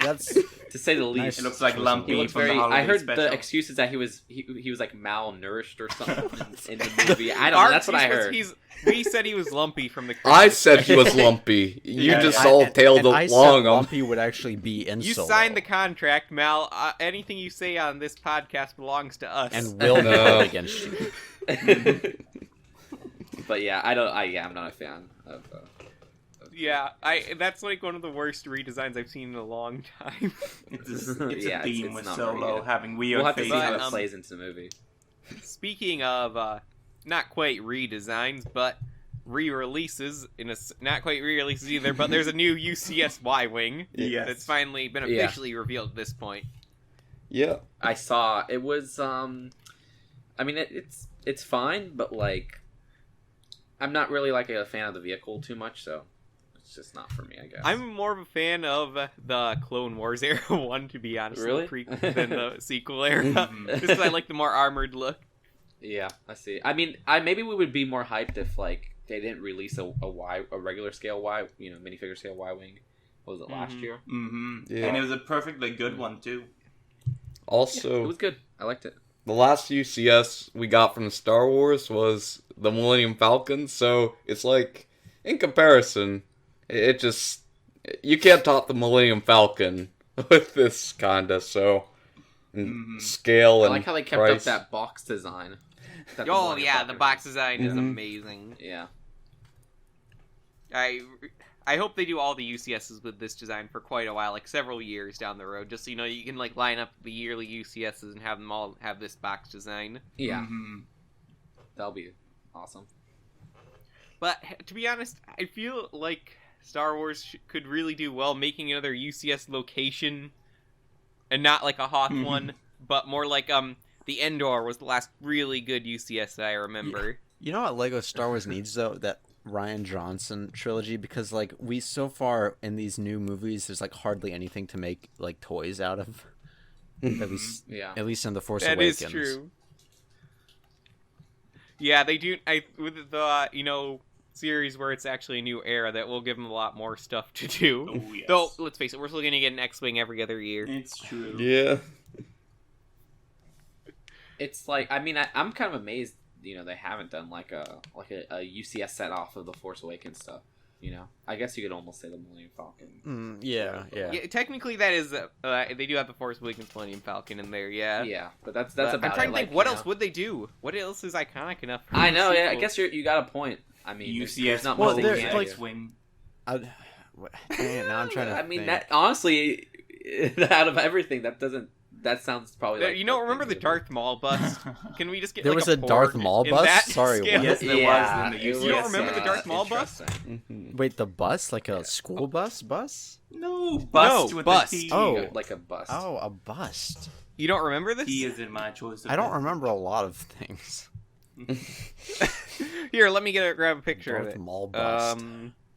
That's To say the least. It looks like He Lumpy looks from very. the Halloween I heard special. the excuses that he was like malnourished or something in the movie. I don't know. That's what I heard. We said he was lumpy from the. I said he was lumpy. You Yeah, just yeah. all tailed I along said him. Lumpy would actually be in You Solo. signed the contract, Mal. Anything you say on this podcast belongs to us. and will be No. held against you. But yeah, I'm not a fan of. yeah, that's like one of the worst redesigns I've seen in a long time. It's Yeah, a theme it's with not very Solo good. having weird We'll have to see faces. how it But, plays into the movie. Speaking of not quite redesigns, but re-releases not quite re-releases either. But there's a new UCS Y-wing Yes. that's finally been Yeah. officially revealed at this point. Yeah. I saw it was. I mean, it's fine, but like, I'm not really like a fan of the vehicle too much, so it's just not for me, I guess. I'm more of a fan of the Clone Wars era one, to be honest, Really? than the sequel era. Mhm. Just 'cause I like the more armored look. Yeah, I see. I mean, maybe we would be more hyped if like they didn't release a regular scale Y, minifigure scale Y wing. What was it last Mhm. year? Mm-hmm. Yeah. And it was a perfectly good one too. Also, It was good. I liked it. the last UCS we got from Star Wars was the Millennium Falcon, so it's like, in comparison, it just, you can't top the Millennium Falcon with this kinda, so, in Mhm. scale I and like how they kept price. up that box design. that the Oh Millennium yeah, the Falcon box has. design is Mhm. amazing. Yeah. I hope they do all the UCSs with this design for quite a while, like several years down the road, just so you can like line up the yearly UCSs and have them all have this box design. Yeah, Mhm. that'll be awesome. But to be honest, I feel like Star Wars could really do well making another UCS location, and not like a Hoth one, but more like the Endor was the last really good UCS that I remember. You know what Lego Star Wars needs though? That Ryan Johnson trilogy, because like we so far in these new movies, there's like hardly anything to make like toys out of. At least, Yeah. at least in the Force That Awakens. is true. Yeah, they do. With the series where it's actually a new era, that will give them a lot more stuff to do. Oh yes. Though let's face it, we're still gonna get an X-wing every other year. It's true. Yeah. It's like, I mean, I'm kind of amazed. They haven't done like a UCS set off of the Force Awakens stuff. I guess you could almost say the Millennium Falcon. Yeah. Yeah, technically that is they do have the Force Awakens Millennium Falcon in there. Yeah. Yeah, but that's But about I'm trying it. to think, Like, what else would they do? What else is iconic enough? For I a know. Yeah, I sequel? guess you got a point. I mean, there's UCS not Well, much they there- can like- do. X-wing. Dang it, now I'm trying to. I mean, think. that honestly, out of everything, that sounds probably like. Remember the Darth Maul bust? Can we just get There like was a a Darth Porg Maul in bust? that Sorry, scale? what? Yes, there Yeah, was in the it UCS. You don't remember the Darth Maul bust? interesting. Wait, the bus? Like a school bus? No, bust No, with bust. the T. Oh. Like a bust. Oh, a bust. You don't remember this? He is in my choice. Of I don't best. remember a lot of things. Here, let me grab a picture of Darth it. Maul bust.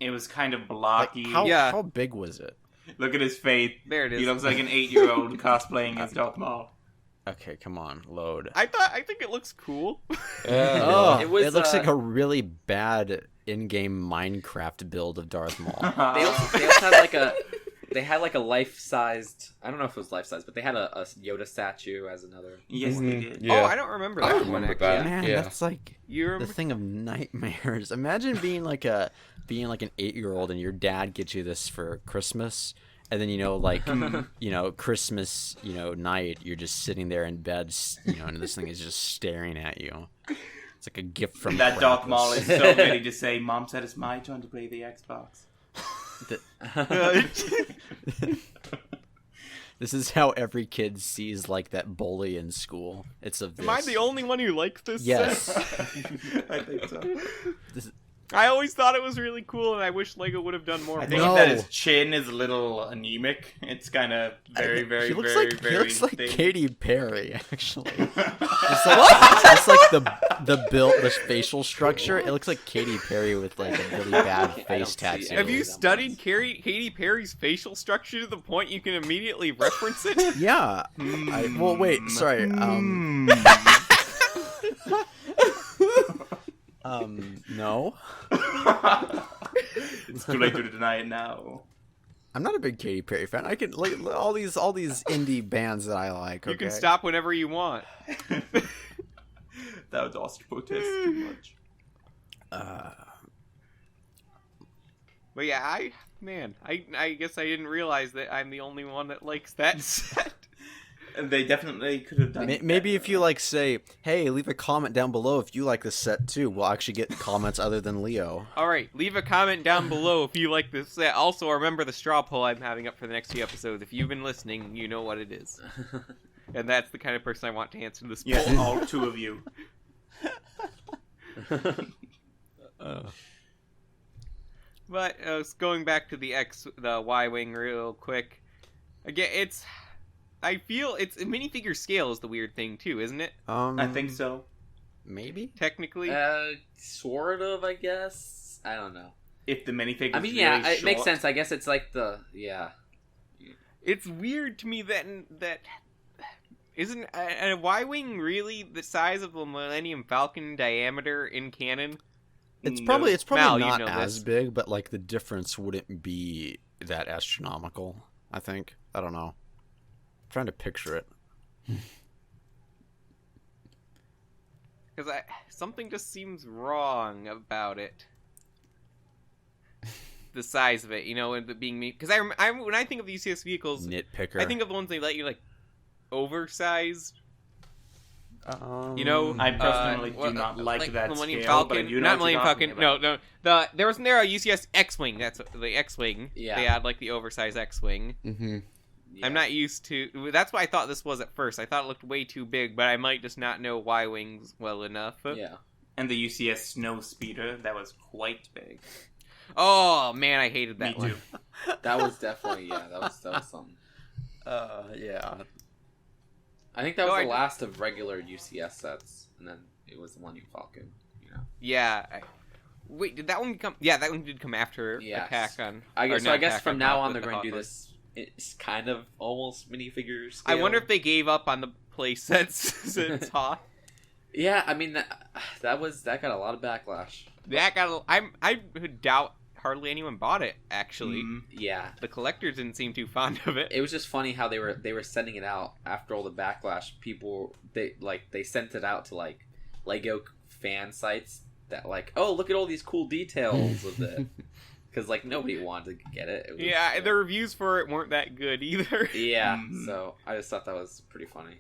It was kind of Like, blocky. Yeah. how big was it? Look at his face. There it is. He looks like an 8-year-old cosplaying as Darth Maul. Okay, come on, load. I think it looks cool. Oh, It was, it looks like a really bad in-game Minecraft build of Darth Maul. They also had like a life-sized. I don't know if it was life-sized, but they had a Yoda statue as another. Yes, they did. Yeah. Oh, I don't remember that I one. remember Actually. that. Man, Yeah. that's like You the remember? thing of nightmares. Imagine being like an 8-year-old and your dad gets you this for Christmas, and then Christmas night you're just sitting there in bed, and this thing is just staring at you. It's like a gift from That Krampus. Darth Maul is so ready to say, "Mom said it's my turn to play the Xbox." This is how every kid sees like that bully in school. It's of this. Am I the only one who likes this? Yes. set? I think so. I always thought it was really cool, and I wish Lego would have done more. I think No. that his chin is a little anemic. It's kind of very, very, he looks very, like, very he looks like thin. Katy Perry, actually. Just like the facial structure. It looks like Katy Perry with like a really bad face don't see tattoo. Have you That studied Katy Perry's facial structure to the point you can immediately reference it? Yeah. Well, wait. Sorry. No. It's too late to deny it now. I'm not a big Katy Perry fan. I can like all these indie bands that I like. You Okay? can stop whenever you want. That would also protest too much. But yeah, I guess I didn't realize that I'm the only one that likes that set. And they definitely could have done. Maybe better. if you like say, hey, leave a comment down below if you like this set too. We'll actually get comments other than Leo. All right, leave a comment down below if you like this set. Also, remember the straw poll I'm having up for the next few episodes. If you've been listening, you know what it is. And that's the kind of person I want to answer this poll. Yes, all two of you. But going back to the Y-wing real quick. Again, I feel it's minifigure scale is the weird thing too, isn't it? I think so. Maybe. Technically. Sort of, I guess. I don't know. If the minifigure. I mean, is yeah, really it makes short. sense. I guess it's like yeah. It's weird to me that isn't a Y-wing really the size of the Millennium Falcon diameter in canon? It's No. probably Mal, you not know as this. big, but like the difference wouldn't be that astronomical. I think. I don't know. I'm trying to picture it. Because something just seems wrong about it. The size of it, and it being me. Because when I think of UCS vehicles, Nitpicker. I think of the ones they let you like oversized. I personally do not like that Millennium scale, but I Falcon, do know not what you're Millennium talking Falcon. about. No. There wasn't there a UCS X-wing. That's the X-wing. Yeah. They had like the oversized X-wing. Mm-hmm. Yeah. I'm not used to. That's what I thought this was at first. I thought it looked way too big, but I might just not know Y-wings well enough. Yeah. And the UCS Snow Speeder, that was quite big. Oh man, I hated that Me one. too. That was definitely that was something. Yeah. I think that No, was I the d- last of regular UCS sets, and then it was the Millennium Falcon. Yeah. Wait, did that one come? Yeah, that one did come after Yes. Attack on. I or guess. So not I guess Attack from now Hoth, on but they're going to do Hoth. this. It's kind of almost minifigure I scale. wonder if they gave up on the play sets since Hoth. Yeah, I mean that got a lot of backlash. That got. I doubt hardly anyone bought it. Actually, Yeah, the collectors didn't seem too fond of it. it was just funny how they were sending it out after all the backlash. People they sent it out to like Lego fan sites that like, oh, look at all these cool details of it, because like nobody wanted to get it. It was, Yeah, the reviews for it weren't that good either. yeah. Mhm. So I just thought that was pretty funny,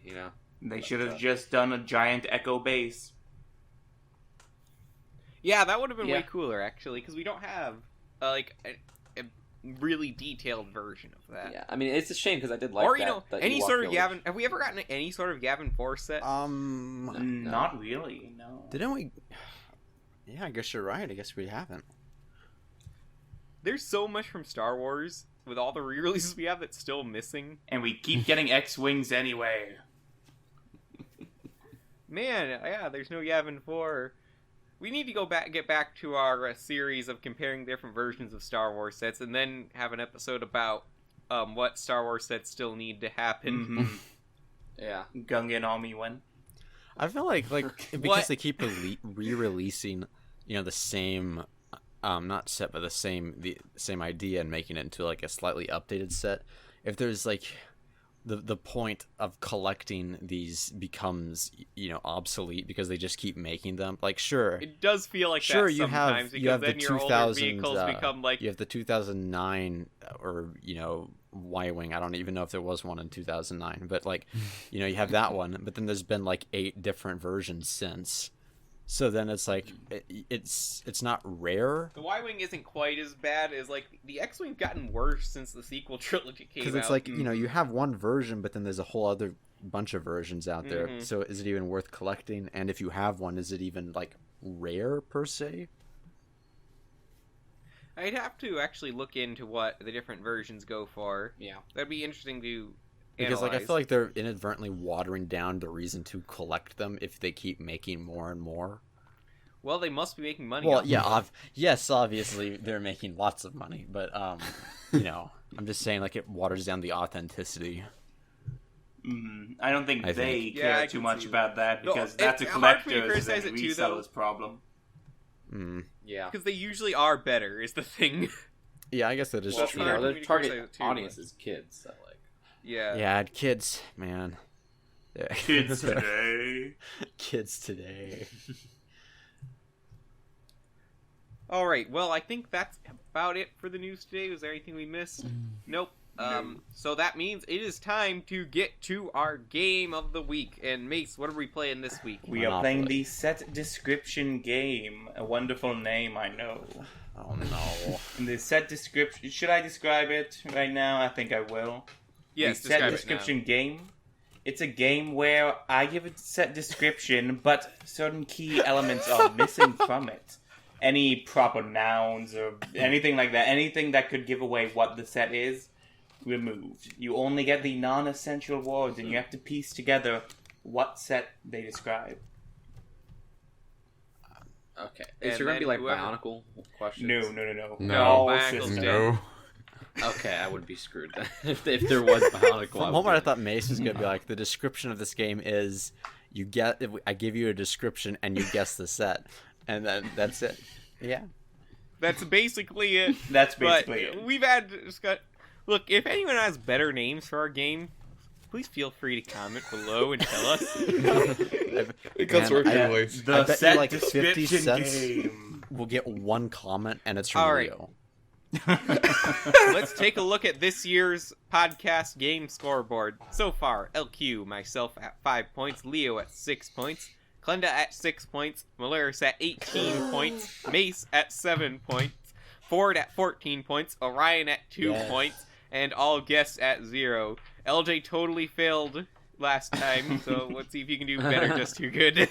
They should have just done a giant Echo base. Yeah, that would have been Yeah. way cooler actually, because we don't have like a really detailed version of that. Yeah, I mean it's a shame because I did like Or that any Ewok sort of village. Gavin. Have we ever gotten any sort of Gavin 4 set? No. Not really, no. Didn't we? Yeah, I guess you're right. I guess we haven't. There's so much from Star Wars with all the re-releases we have that's still missing. And we keep getting X-Wings anyway. Man, yeah, there's no Gavin 4. We need to get back to our series of comparing different versions of Star Wars sets, and then have an episode about what Star Wars sets still need to happen. Mhm. Yeah. Gungan Army 1. I feel like because they keep re-releasing, the same, not set, but the same idea and making it into like a slightly updated set. If there's like the point of collecting these becomes obsolete because they just keep making them. Like sure, It does feel like sure that sometimes you have because the then your older 2000 vehicles become like you have the 2009 or Y-wing. I don't even know if there was one in 2009, but like you have that one, but then there's been like 8 different versions since. So then it's like it's not rare the Y-wing isn't quite as bad as like the X-wing's gotten worse since the sequel trilogy came out. because it's like you have one version, but then there's a whole other bunch of versions out there. Mhm. So is it even worth collecting? And if you have one, is it even like rare per se? I'd have to actually look into what the different versions go for. Yeah. That'd be interesting to Because like I analyze. feel like they're inadvertently watering down the reason to collect them if they keep making more and more. Well, they must be making money. Well, off yeah, of it. yes, obviously they're making lots of money, but I'm just saying like it waters down the authenticity. I don't think I they think. care Yeah, I too can much see about that No, because it's that's a hard for me to collector's criticize and it too, though. reseller's problem. Yeah. Because they usually are better, is the thing. Yeah, I guess that is Well, true. hard for me their to target criticize it too, audience but- is kids, so like. Yeah. Yeah, kids, man. Yeah. Kids today. Kids today. All right. Well, I think that's about it for the news today. Was there anything we missed? Nope. So that means it is time to get to our game of the week. And Mace, what are we playing this week? We are playing Monopoly. the set description game. A wonderful name, I know. Oh no. The set description. Should I describe it right now? I think I will. Yes, the set describe description game. It's a game where I give a set description, but certain key elements are missing from it. Any proper nouns or anything like that, anything that could give away what the set is, removed. You only get the non-essential words, and you have to piece together what set they describe. Okay. And Is there gonna be then like whoever- Bionicle questions? No. No. All Bionicle systems. No. Okay, I would be screwed then. if there was Bionicle. For a moment, I thought Mace was gonna be like, the description of this game is I give you a description and you guess the set, and then that's it. Yeah. That's basically it. That's But basically it. we've had look. If anyone has better names for our game, please feel free to comment below and tell us. Because Man, we're I- giveaways. The I bet you set like 50 description cents. game. We'll get one comment, and it's from All right. Leo. Let's take a look at this year's podcast game scoreboard. So far, LQ, myself at 5 points, Leo at 6 points, Klenda at 6 points, Malaris at 18 points, Mace at 7 points, Ford at 14 points, Orion at 2 Yes. points, and all guests at 0. LJ totally failed last time, so let's see if you can do better. Just too good.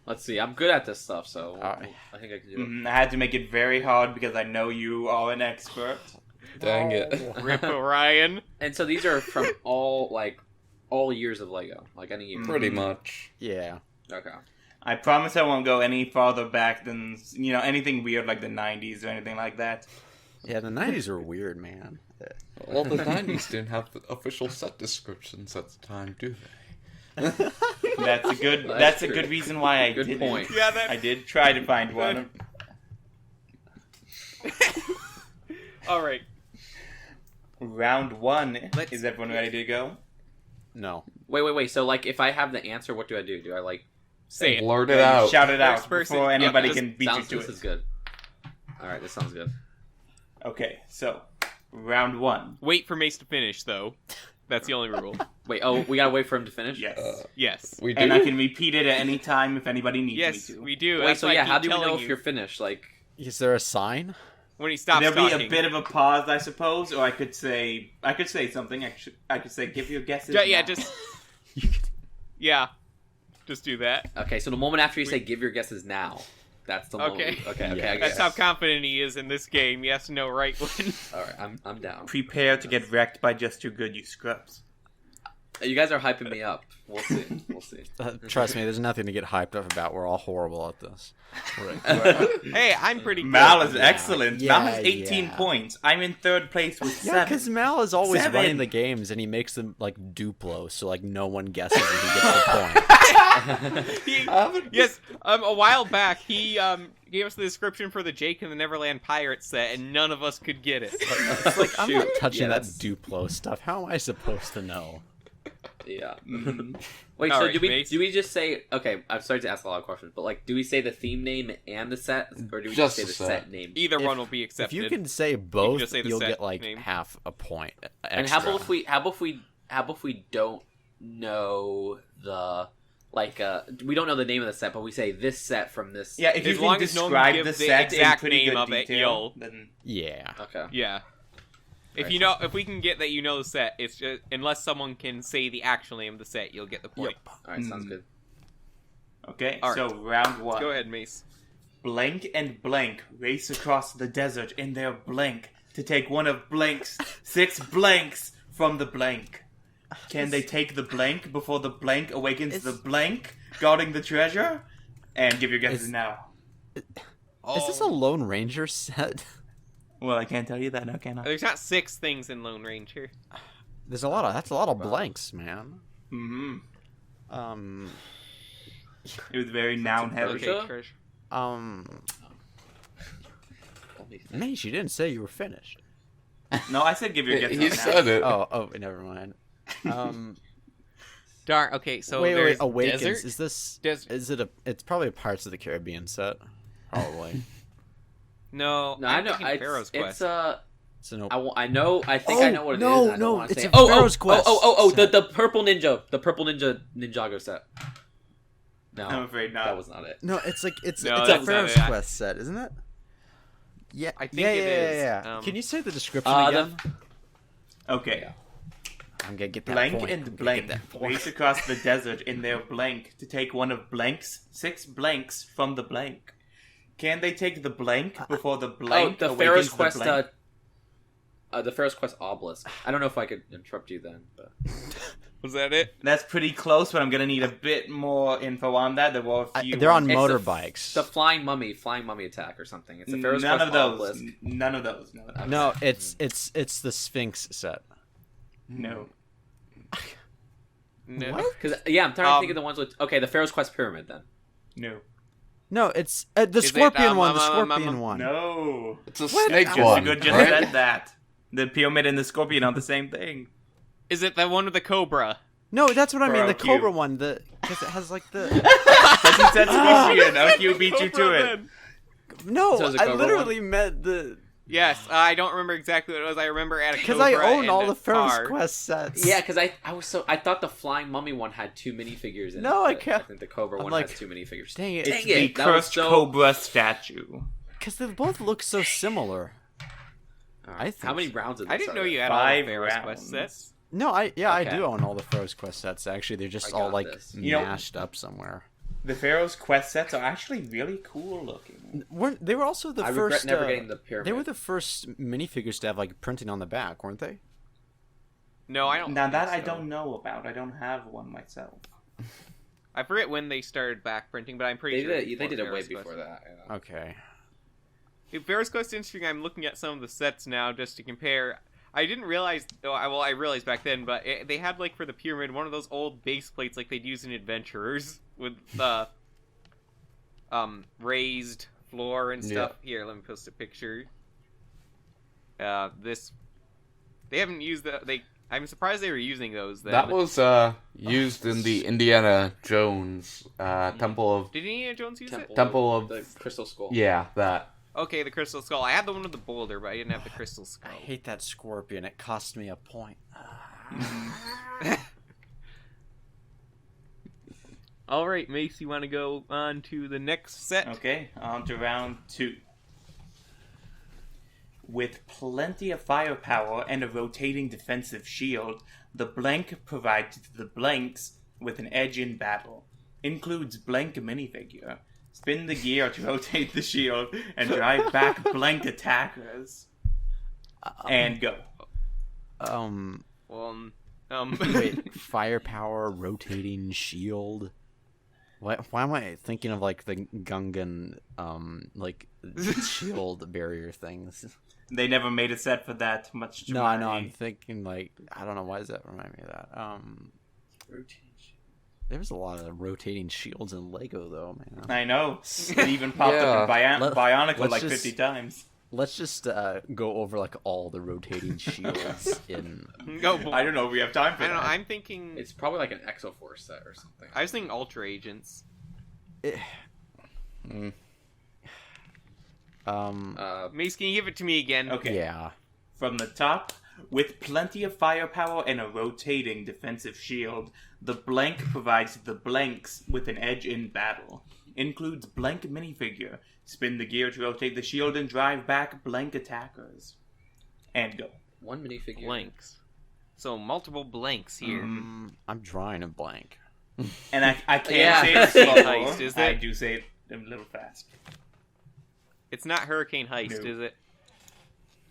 Let's see. I'm good at this stuff, so Alright. I think I can do it. I had to make it very hard because I know you are an expert. Dang it. Rip Orion. And so these are from all years of Lego, like any year. Pretty much. Yeah. Okay. I promise I won't go any farther back than, anything weird like the 90s or anything like that. Yeah, the 90s were weird, man. Well, the 90s didn't have the official set descriptions at the time, do they? That's a good. That's That's a true. good reason why I Good didn't. point. Yeah, that. I did try to find one. All right. Round one. Let's- Is everyone ready to go? No. Wait. So like, if I have the answer, what do I do? Do I like Say it. Blurt it out. Shout it out First person- before anybody this can beat you sounds, to This it. is good. All right, this sounds good. Okay, so round one. Wait for Mace to finish, though. That's the only rule. Wait. Oh, we gotta wait for him to finish. Yes. Yes. We do. And I can repeat it at any time if anybody needs Yes, me to. we do. Wait. That's So why I yeah, keep how do we know telling if you. you're finished? Like, Is there a sign? When he stops There'll talking. be a bit of a pause, I suppose, or I could say something. I could say, give your guesses. Yeah, now." just... Yeah. Just do that. okay, so the moment after you say "give your guesses now," that's the moment. Okay. Okay. Yeah. I That's guess. how confident he is in this game. He has to know right when. All right, I'm down. Prepare to get wrecked by Just2Good, you scrubs. You guys are hyping me up. We'll see. We'll see. Trust me, there's nothing to get hyped up about. We're all horrible at this. Hey, I'm pretty good. Mal is excellent. Yeah, Mal has 18 yeah. points. I'm in third place with Yeah, 7. because Mal is always 7. running the games, and he makes them like Duplo, so like no one guesses and he gets the point. Yes, a while back, he gave us the description for the Jake and the Neverland Pirates set, and none of us could get it. It's like I'm not Shoot. touching Yeah, that that's- Duplo stuff. How am I supposed to know? Yeah. Mhm. Wait, All so right, do we Mace. just say? Okay, I'm sorry to ask a lot of questions, but like, do we say the theme name and the set, or do we Just just say the the set. set name? Either If- one will be If accepted. you can say both, just say the you'll set get like name. half a point. Extra. And how about if we don't know the we don't know the name of the set, but we say this set from this. Yeah, if you As can long as no one describe gives the the set in exact pretty name good of it, detail, then Yeah. Okay. Yeah. If Right, you know, if we can get that you know the set, it's just unless someone can say the actual name of the set, you'll get the point. All right. Sounds good. okay. All So round 1. Go ahead, Mace. Blank and blank race across the desert in their blank to take one of blank's 6 blanks from the blank. Can they take the blank before the blank awakens the blank guarding the treasure? And give your guesses now. Is this a Lone Ranger set? Well, I can't tell you that now, can I? There's not 6 things in Lone Ranger. That's a lot of blanks, man. Mm-hmm. Um, It was very noun heavy. Okay, Treasure? treasure. Mace, you didn't say you were finished. No, I said give your guesses He now. said it. Oh, never mind. Darn. Okay, so wait, there's Awakens. desert. Is this? Desert. Is it a? It's probably a Pirates of the Caribbean set. Probably. No, No, I'm I know. thinking Pharaoh's Quest. It's an I know. I think I know what it is. no, and I don't no, wanna it's say a it. Pharaoh's Quest set. The purple ninja, Ninjago set. No, I'm afraid not. that was not it. No, it's like it's No, a that's not Pharaoh's it. Quest set, isn't it? Yeah, I think yeah, it yeah, is. yeah. Can you say the description the- again? Okay. I'm gonna get that Blank point. and I'm gonna blank get that point. race across the desert in their blank to take one of blank's 6 blanks from the blank. Can they take the blank before the blank the awakens Pharaoh's the Quest. blank? The Pharaoh's Quest obelisk. I don't know if I could interrupt you then. But... Was that it? That's pretty close, but I'm gonna need a bit more info on that. There were a few. They're on It's motorbikes. The flying mummy attack or something. It's the Pharaoh's None Quest of those. obelisk. None of those. None of those. No, it's the Sphinx set. No. No. What? Because I'm trying to think of the ones with. Okay, the Pharaoh's Quest pyramid then. No. No, it's the Is it, Scorpion one. The Scorpion one. No. It's a snake Just one. Good just right? said that. The pyramid and the scorpion are the same thing. Is it the one with the cobra? No, that's what I mean. Bro, The Cobra you. one. Because it has like the. But you said scorpion. OQ beat you to Cobra, it. then. No, So is it I Cobra literally meant the. Yes, I don't remember exactly what it was. I remember at a Because cobra I own and all a the Pharaoh's car. Quest sets. Yeah, because I thought the flying mummy one had too many figures in No, it. I but can't- I think the Cobra I'm one like, has too many figures. Dang it. It's Dang the it, that was cursed so- cobra statue. Because they both look so similar. I think How many so. rounds of this I didn't are know there? you had all the 5 Pharaoh's rounds. Quest sets. No, I Okay. do own all the Pharaoh's Quest sets. Actually, they're just I all got like this. You know- mashed up somewhere. The Pharaoh's Quest sets are actually really cool looking. They were also the I first. regret never getting the pyramid. They were the first minifigures to have like printing on the back, weren't they? No, I don't. Now think that I so. don't know about. I don't have one myself. I forget when they started back printing, but I'm pretty They sure did, they did it way Pharaoh's Quest. before that. Yeah. Okay. If Pharaoh's Quest is interesting, I'm looking at some of the sets now just to compare. I didn't realize. I realized back then, but they had like for the pyramid one of those old base plates like they'd use in Adventurers with the raised floor and stuff. Here, let me post a picture. This they haven't used the. I'm surprised they were using those. Then. That was used in the Indiana Jones Temple of. Did Indiana Jones use it? Temple of- the Crystal Skull. Yeah, that. Okay, the Crystal Skull. I had the one with the boulder, but I didn't have the Crystal I Skull. hate that scorpion. It cost me a point. All right, Mace, you want to go on to the next set? Okay, on to round 2. With plenty of firepower and a rotating defensive shield, the blank provides the blanks with an edge in battle. Includes blank minifigure. Spin the gear to rotate the shield and drive back blank attackers. And go. Well, Wait, firepower, rotating shield. Why am I thinking of like the Gungan like shield barrier things? They never made a set for that. Much to No, my... I know. I'm thinking like I don't know. Why does that remind me of that? There was a lot of rotating shields in Lego, though, man. I know. It even popped up in Bionicle let's like just- 50 times. Let's just go over like all the rotating shields in. Go. I don't know if we have time for I don't know. that. I'm thinking. It's probably like an Exoforce set or something. I was thinking Ultra Agents. Mace, can you give it to me again? Okay. Yeah. From the top, with plenty of firepower and a rotating defensive shield, the blank provides the blanks with an edge in battle. Includes blank minifigure. Spin the gear to rotate the shield and drive back blank attackers. And go. One minifigure. Blanks. So multiple blanks here. I'm drawing a blank. And I can't Yeah. say it slow. Heist, is I it? do say it a little fast. It's not Hurricane Heist, No. is it?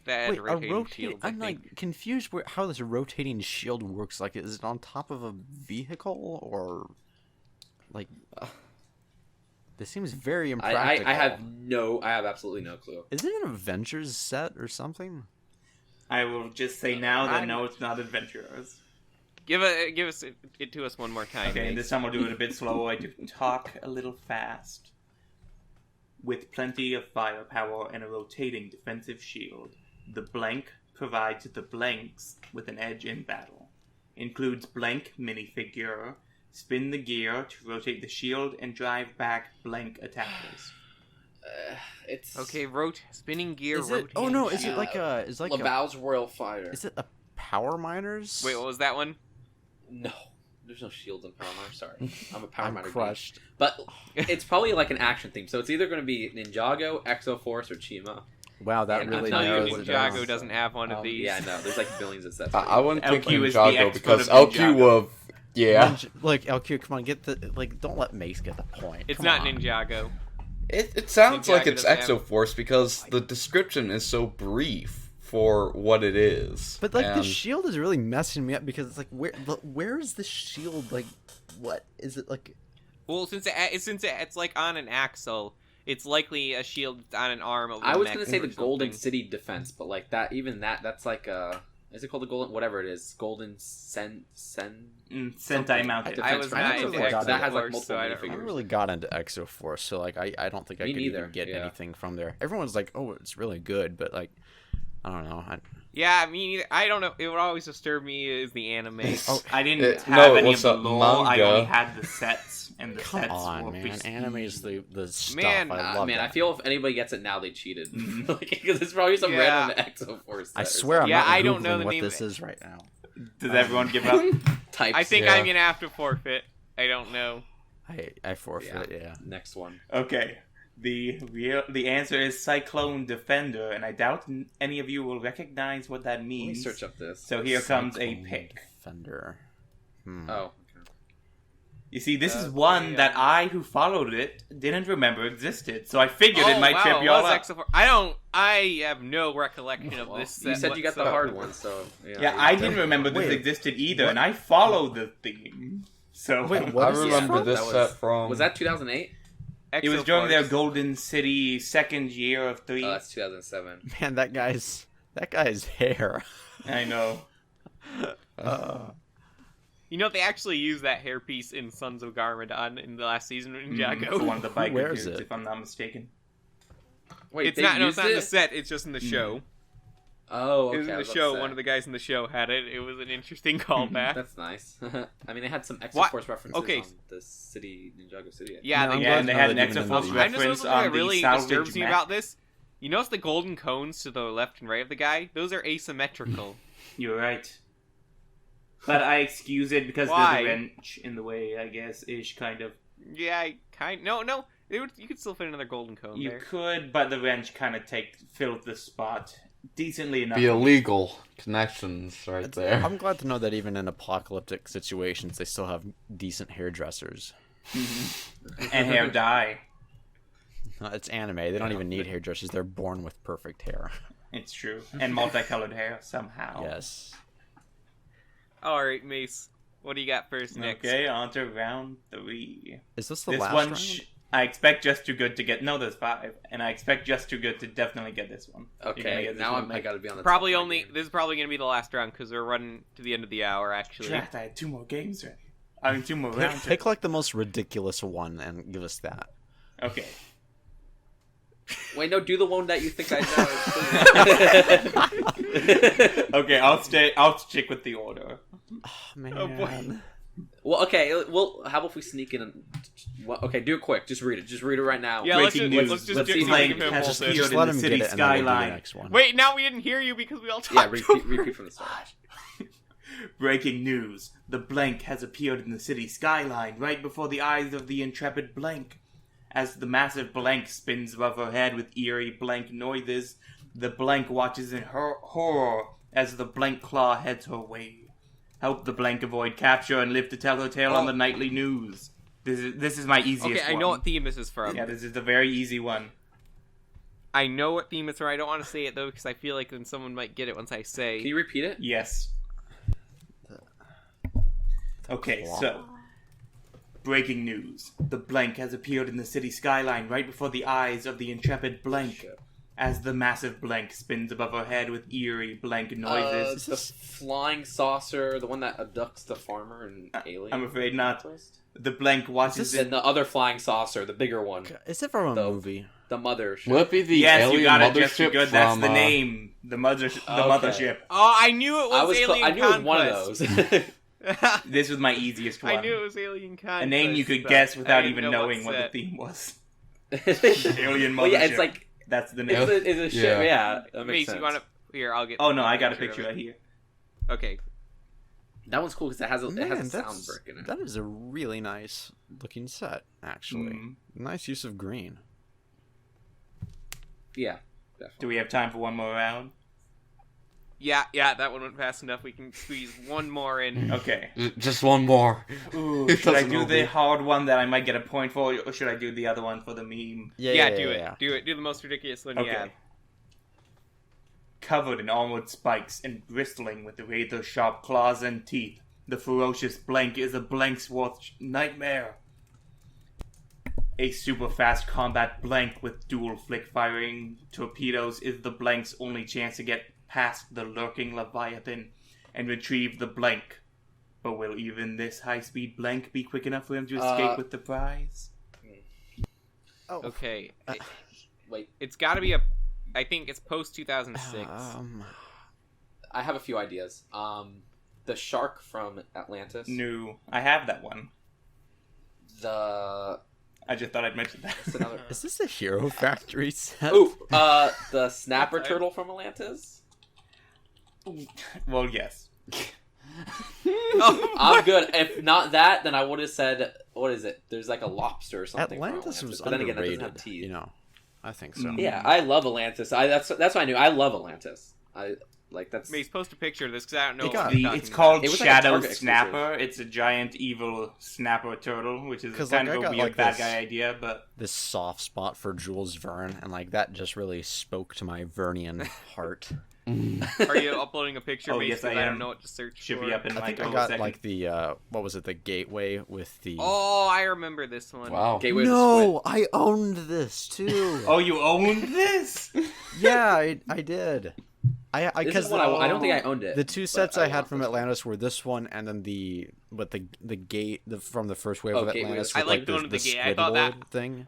That Wait, rotating shield. I'm like confused how this rotating shield works. Like, is it on top of a vehicle or like? This seems very impractical. I have absolutely no clue. Is it an Avengers set or something? I will just say now that no, it's not Adventurers. Give us it to us one more time. Okay, and Mace. this time I'll do it a bit slower. I do talk a little fast. With plenty of firepower and a rotating defensive shield, the blank provides the blanks with an edge in battle. Includes blank minifigure, spin the gear to rotate the shield and drive back blank attackers. It's Okay, spinning gear. Is it? rotating Oh no! Is shield. it like a? Is like a? Laval's Royal Fire. Is it a Power Miners? Wait, what was that one? No, there's no shields in Power Miner. Sorry, I'm a Power I'm Miner. crushed. But it's probably like an action theme, so it's either going to be Ninjago, Exoforce, or Chima. Wow, that And really I'm telling narrows you, it Ninjago down. doesn't have one of these. Yeah, I know. There's like billions of sets. I wouldn't think LQ is the Ninjago expert because of LQ Ninjago. of yeah. Like LQ, come on, get the like. Don't let Mace get the point. It's Come not on. Ninjago. It sounds Ninjago like it's doesn't have- Exoforce because the description is so brief for what it is. But like the And shield is really messing me up because it's like where is the shield? Like, what is it like? Well, since it's like on an axle, it's likely a shield on an arm. Of a I was mech going to say or the Golden something. City Defense, but like that's like a. Is it called the Golden? Whatever it is, Golden Sen. Sentai mounted. I was Defense not I into never got that has like Exoforce, multiple so I don't I minifigures. really got into Exoforce, so like I don't think I Me could neither, even get yeah. anything from there. Everyone's like, oh, it's really good, but like, I don't know. Yeah, I mean, I don't know. It would always disturb me is the anime. Oh, I didn't It- have no, it any was of the a lore. I manga. only had the sets, and the come sets on, were man. prestige. Anime is the stuff. Man, I love Man, that. I feel if anybody gets it now, they cheated. Mhm. Because it's probably some Yeah. random Exoforce. I set or swear, I'm Yeah, not I don't Googling know the what name this of it. is right now. Does everyone give up? something. Types. I think Yeah. I'm gonna have to forfeit. I don't know. I forfeit. Yeah. Next one. Okay. The answer is Cyclone Defender, and I doubt any of you will recognize what that Let means. me search up this. So here comes a Cyclone pick. Defender. Oh. You see, this is one yeah. that I, who followed it, didn't remember existed. So I figured it Oh, might wow, trip it you all was up. Exoforce. I have no recollection of Well, this set. you said you got the whatsoever. hard one, so Yeah, I didn't remember this Wait, existed either, what? and I followed the theme. So Wait, what I is this remember from? this That was- set from. Was that 2008? it was during their Exoforce. Golden City second year of 3. Oh, that's 2007. Man, that guy's hair. I know. You know, they actually used that hairpiece in Sons of Garmadon in the last season of For Ninjago. one of the biker wears dudes, it? if I'm not mistaken. Wait, It's they not. No, used it's not in the it? set. It's just in the show. Oh, okay. It was in I the was about show. to say. One of the guys in the show had it. It was an interesting callback. That's nice. I mean, they had some What? Exoforce references Okay. on the city, Ninjago City. Yeah, No, they I'm Yeah, glad and they to had know an that even in Exoforce the- I just reference something on that the really salvage disturbs me mech. about this. You notice the golden cones to the left and right of the guy? Those are asymmetrical. You're right. But I excuse it because Why? there's a wrench in the way, I guess, ish, kind of. Yeah, no. You could still fit another golden cone You there. could, but the wrench kind of filled the spot decently enough. The illegal connections right there. I'm glad to know that even in apocalyptic situations, they still have decent hairdressers. And hair dye. It's anime. They don't even need hairdressers. They're born with perfect hair. It's true. And multicolored hair, somehow. Yes. Alright, Mace. What do you got first next? Okay, on to round 3. Is this the This last one, round? I expect Just2Good to get. No, there's 5, and I expect Just2Good to definitely get this one. You're gonna Okay, get this now one, I Mike. gotta be on the Probably top of my only. game. This is probably gonna be the last round because we're running to the end of the hour. Actually, Drat, I had 2 more games ready. I mean, 2 more rounds. Pick like the most ridiculous one and give us that. Okay. Wait, no, do the one that you think I know. Okay, I'll stick with the order. Oh, man. Oh, boy. Well, okay. Well, how about if we sneak in? Okay, do it quick. Just read it. Just read it right now. Yeah, let's Breaking just- news. let's just the do- blank give him has bullshit. appeared Just in let the him city get it and then we'll do the skyline. next one. Wait, now we didn't hear you because we all talked. Yeah, repeat from the start. Breaking news. The blank has appeared in the city skyline right before the eyes of the intrepid blank. As the massive blank spins above her head with eerie blank noises, the blank watches in horror as the blank claw heads her way. Help the blank avoid capture and live to tell her tale on the nightly news. This is my easiest Okay, I one. know what theme this is from. Yeah, this is a very easy one. I know what theme it's from. I don't want to say it though because I feel like then someone might get it once I say. Can you repeat it? Yes. Okay, so. Breaking news. The blank has appeared in the city skyline right before the eyes of the intrepid blank. As the massive blank spins above her head with eerie blank noises. The flying saucer, the one that abducts the farmer and Alien. I'm afraid not. The blank watches And the other flying saucer, the bigger one, Is it from a The- movie? the mother. Will it be the Yes, alien you got it, just mothership good. That's from, the name. The Okay. mothership. Oh, I knew it was Alien I knew it was one of Conquest. those. This was my easiest one. I knew it was Alien Conquest. A name you could but guess I without didn't even know knowing what's what the set. theme was. Alien Alien mothership. Well, yeah, it's like That's the name. it's a ship. Yeah, that makes Mace, sense. you want to? Here, I'll get. Oh no, I got a of picture it. right here. Okay. That one's cool because it has a Man, sound that's- brick in it. That is a really nice looking set, actually. Mm. Nice use of green. Yeah. Do we have time for one more round? Yeah, that one went fast enough. We can squeeze one more in. Okay. Just one more. Ooh, It should I doesn't do help the me. hard one that I might get a point for, or should I do the other one for the meme? Yeah, do it. Do the most ridiculous one you Okay. have. Covered in armored spikes and bristling with razor-sharp claws and teeth, the ferocious blank is a blank's worst nightmare. A super-fast combat blank with dual flick-firing torpedoes is the blank's only chance to get past the lurking Leviathan and retrieve the blank. But will even this high-speed blank be quick enough for him to escape with the prize? Oh, Okay. Wait, It's got to be a. I think it's post 2006. I have a few ideas. The shark from Atlantis. No, I have that one. The I just thought I'd mention that. what's another. Is this a Hero Factory set? Ooh, the snapper turtle from Atlantis. Well, yes. Oh, I'm good. If not that, then I would have said, what is it? There's like a lobster or something. from Atlantis was but then again, that underrated. doesn't have teeth. You know, I think so. Mm. Yeah, I love Atlantis. That's what I knew. I love Atlantis. I like that's. Mace, post a picture of this because I don't know. It what got- you're talking It's about. called It was like a Shadow Target exclusive. Snapper. It's a giant evil snapper turtle, which is 'Cause, kind like, of I a got, weird like, bad this- guy idea, but This soft spot for Jules Verne, and like that just really spoke to my Vernian heart. Are you uploading a picture, Oh, Mace? yes, 'Cause I don't am. know what to search should for. be up in I like think a I got second. like the what was it? The gateway with the. Oh, I remember this one. Wow. Gateway to the No, I owned this too. Oh, you owned this? Yeah, I did. I This because is one I don't think I owned it. the two but sets I had want from this one. Atlantis were this one and then the gate from the first wave Oh, of Gateway Atlantis. to- I with, like like going to the the gate. I thought that- Squidward thing.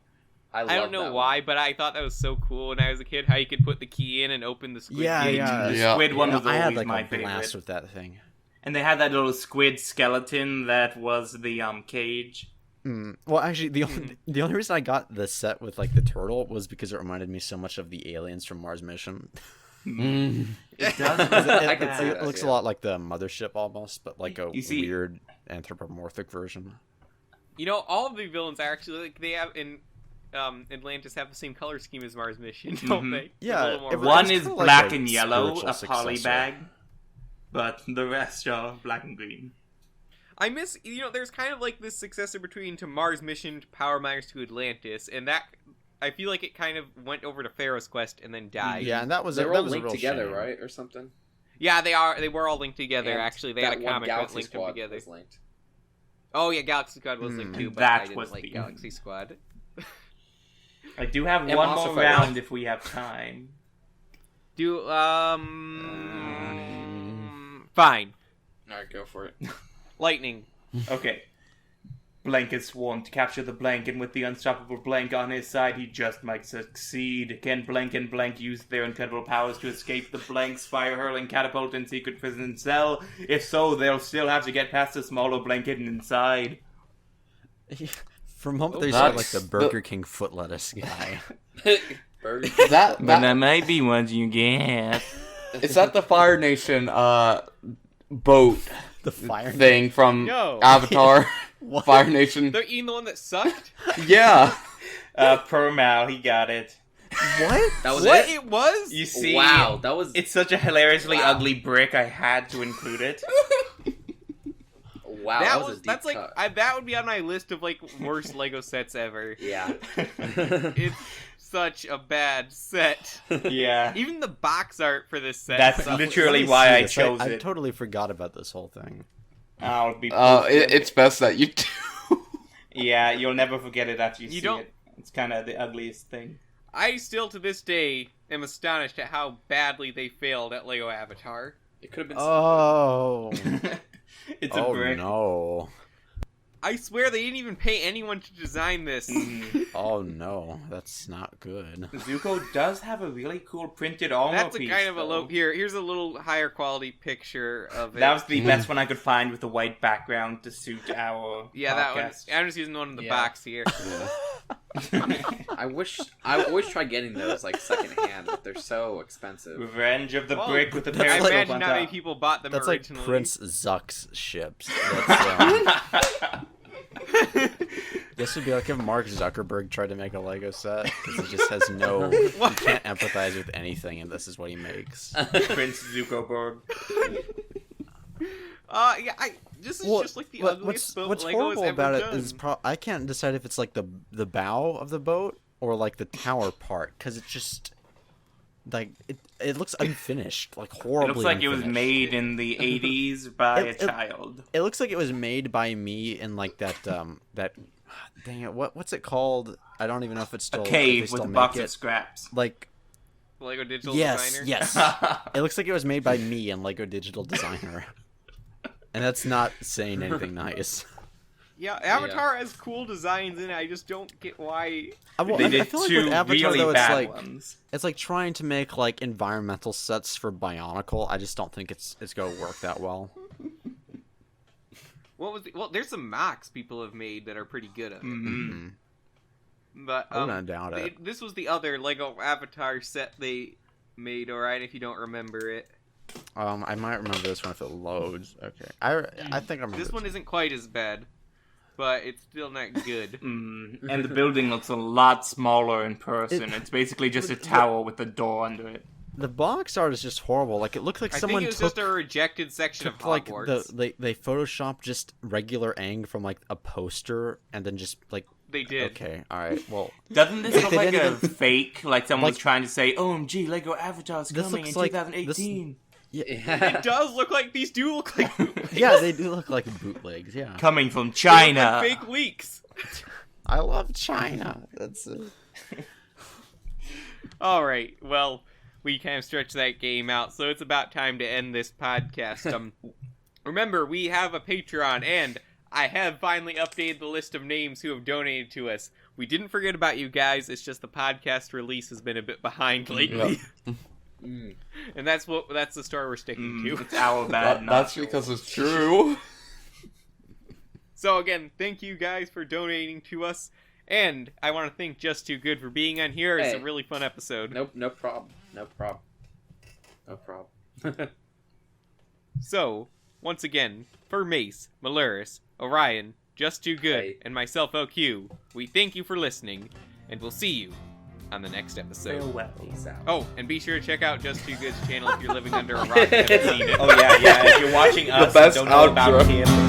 I love don't know that why, one. but I thought that was so cool when I was a kid. How you could put the key in and open the squid Yeah, gate. yeah. The Yeah. squid one was I had always like my a blast favorite. with that thing. And they had that little squid skeleton that was the cage. Well, actually, the only reason I got the set with like the turtle was because it reminded me so much of the aliens from Mars Mission. Mm. It does. I could see It that, looks a yeah. lot like the mothership almost, but like a You see- weird anthropomorphic version. You know, all of the villains are actually like they have in Atlantis have the same color scheme as Mars Mission, don't Mhm. they? It's Yeah, a little more it was- bright. One It's is kinda like black a and yellow, spiritual a successor. polybag, but the rest are black and green. I miss, there's kind of like this successor between to Mars Mission, to Power Miners, to Atlantis, and that I feel like it kind of went over to Pharaoh's Quest and then died. Yeah, and that was They that were all was a linked real together, shame. right, or something. Yeah, they are. They were all linked together. And Actually, they had a that one comic that Galaxy linked them Squad together. was linked. Oh yeah, Galaxy Squad was linked too, but that I didn't was like the- Galaxy Squad. I do have And one Monster more Fighter. round if we have time. Fine. Alright, go for it. Lightning. Okay. Blank is sworn to capture the Blank, and with the unstoppable Blank on his side, he just might succeed. Can Blank and Blank use their incredible powers to escape the Blank's fire-hurling catapult and secret prison cell? If so, they'll still have to get past the smaller Blank hidden inside. For a moment, they sound like That's the Burger King foot lettuce guy. Burger. That might be what you get. is that the Fire Nation boat The fire thing from No. Avatar? What? Fire Nation. They're eating the one that sucked. Yeah. Permal, he got it. What? That was What it? it was? You see, Wow, that was... it's such a hilariously Wow. ugly brick, I had to include it. Wow, that was a deep that's like cut. that would be on my list of like worst Lego sets ever. Yeah. It's such a bad set. Yeah. Even the box art for this set. That's sucks. literally Let me why see I this. chose I it. totally forgot about this whole thing. I'll be It's best that you do. Yeah, you'll never forget it after you see don't- it. It's kind of the ugliest thing. I still to this day am astonished at how badly they failed at Lego Avatar. It could have been... Oh. It's a Oh brick. no. I swear they didn't even pay anyone to design this. Oh no. That's not good. Zuko does have a really cool printed armor That's a piece, kind of a though. low. Here's a little higher quality picture of it. That was the best one I could find with the white background to suit our yeah, that one. podcast. I'm just using the one in the Yeah. box here. I always try getting those like secondhand, but they're so expensive. Revenge of the Well, brick with the that's I periscope imagine on not many top. people bought them That's like originally. Prince Zuck's ships. That's, this would be like if Mark Zuckerberg tried to make a Lego set, because he just has no... He can't empathize with anything, and this is what he makes. Prince Zuckerberg. Yeah, this is just like the ugliest boat what's Lego has horrible ever about it done. is I can't decide if it's like the bow of the boat or like the tower part, because it's just like it looks unfinished, like horribly. It looks like it was unfinished. made in the 80s by It- a child. It looks like it was made by me in like that dang it, what's it called? I don't even know if it's still A if cave they with still a make box it. of scraps. Like Lego Digital yes, Designer. yes. It looks like it was made by me and Lego Digital Designer. And that's not saying anything nice. Yeah, Avatar has cool designs in it. I just don't get why. They I did feel like two with Avatar really though, it's bad like ones. it's like trying to make like environmental sets for Bionicle. I just don't think it's gonna work that well. What was? Well, there's some mocks people have made that are pretty good at it. Mhm. But I wouldn't doubt it. this was the other Lego Avatar set they made. Alright, if you don't remember it, I might remember this one if it loads. Okay, I think I remember this one isn't quite as bad, but it's still not good. And the building looks a lot smaller in person. It's basically just a tower with a door under it. The box art is just horrible. Like it looked like I someone think it was took just a rejected section of took like Hogwarts. they photoshopped just regular Aang from like a poster and then just like They did. okay, all right, well Doesn't this look They like a didn't even- fake? Like someone's Like- trying to say, OMG, Lego Avatar's This coming in looks like- 2018. It does look like these do look like yeah, they do look like bootlegs. Yeah, Coming from They look China. like fake leaks. I love China. That's All right. Well, we kind of stretched that game out, so it's about time to end this podcast. Remember, we have a Patreon, and I have finally updated the list of names who have donated to us. We didn't forget about you guys. It's just the podcast release has been a bit behind lately, and that's the story we're sticking to. It's our bad. not That's yours. because it's true. So again, thank you guys for donating to us, and I want to thank Just2Good for being on here. It's a Hey. really fun episode. Nope, no problem. No problem. So, once again, for Mace, Maluris, Orion, Just2Good, Hey. and myself, OQ, we thank you for listening, and we'll see you on the next episode. Farewell. Peace out. Oh, and be sure to check out Just2Good's channel if you're living under a rock and haven't seen it. Oh yeah. If you're watching us, best and don't know about outro. him.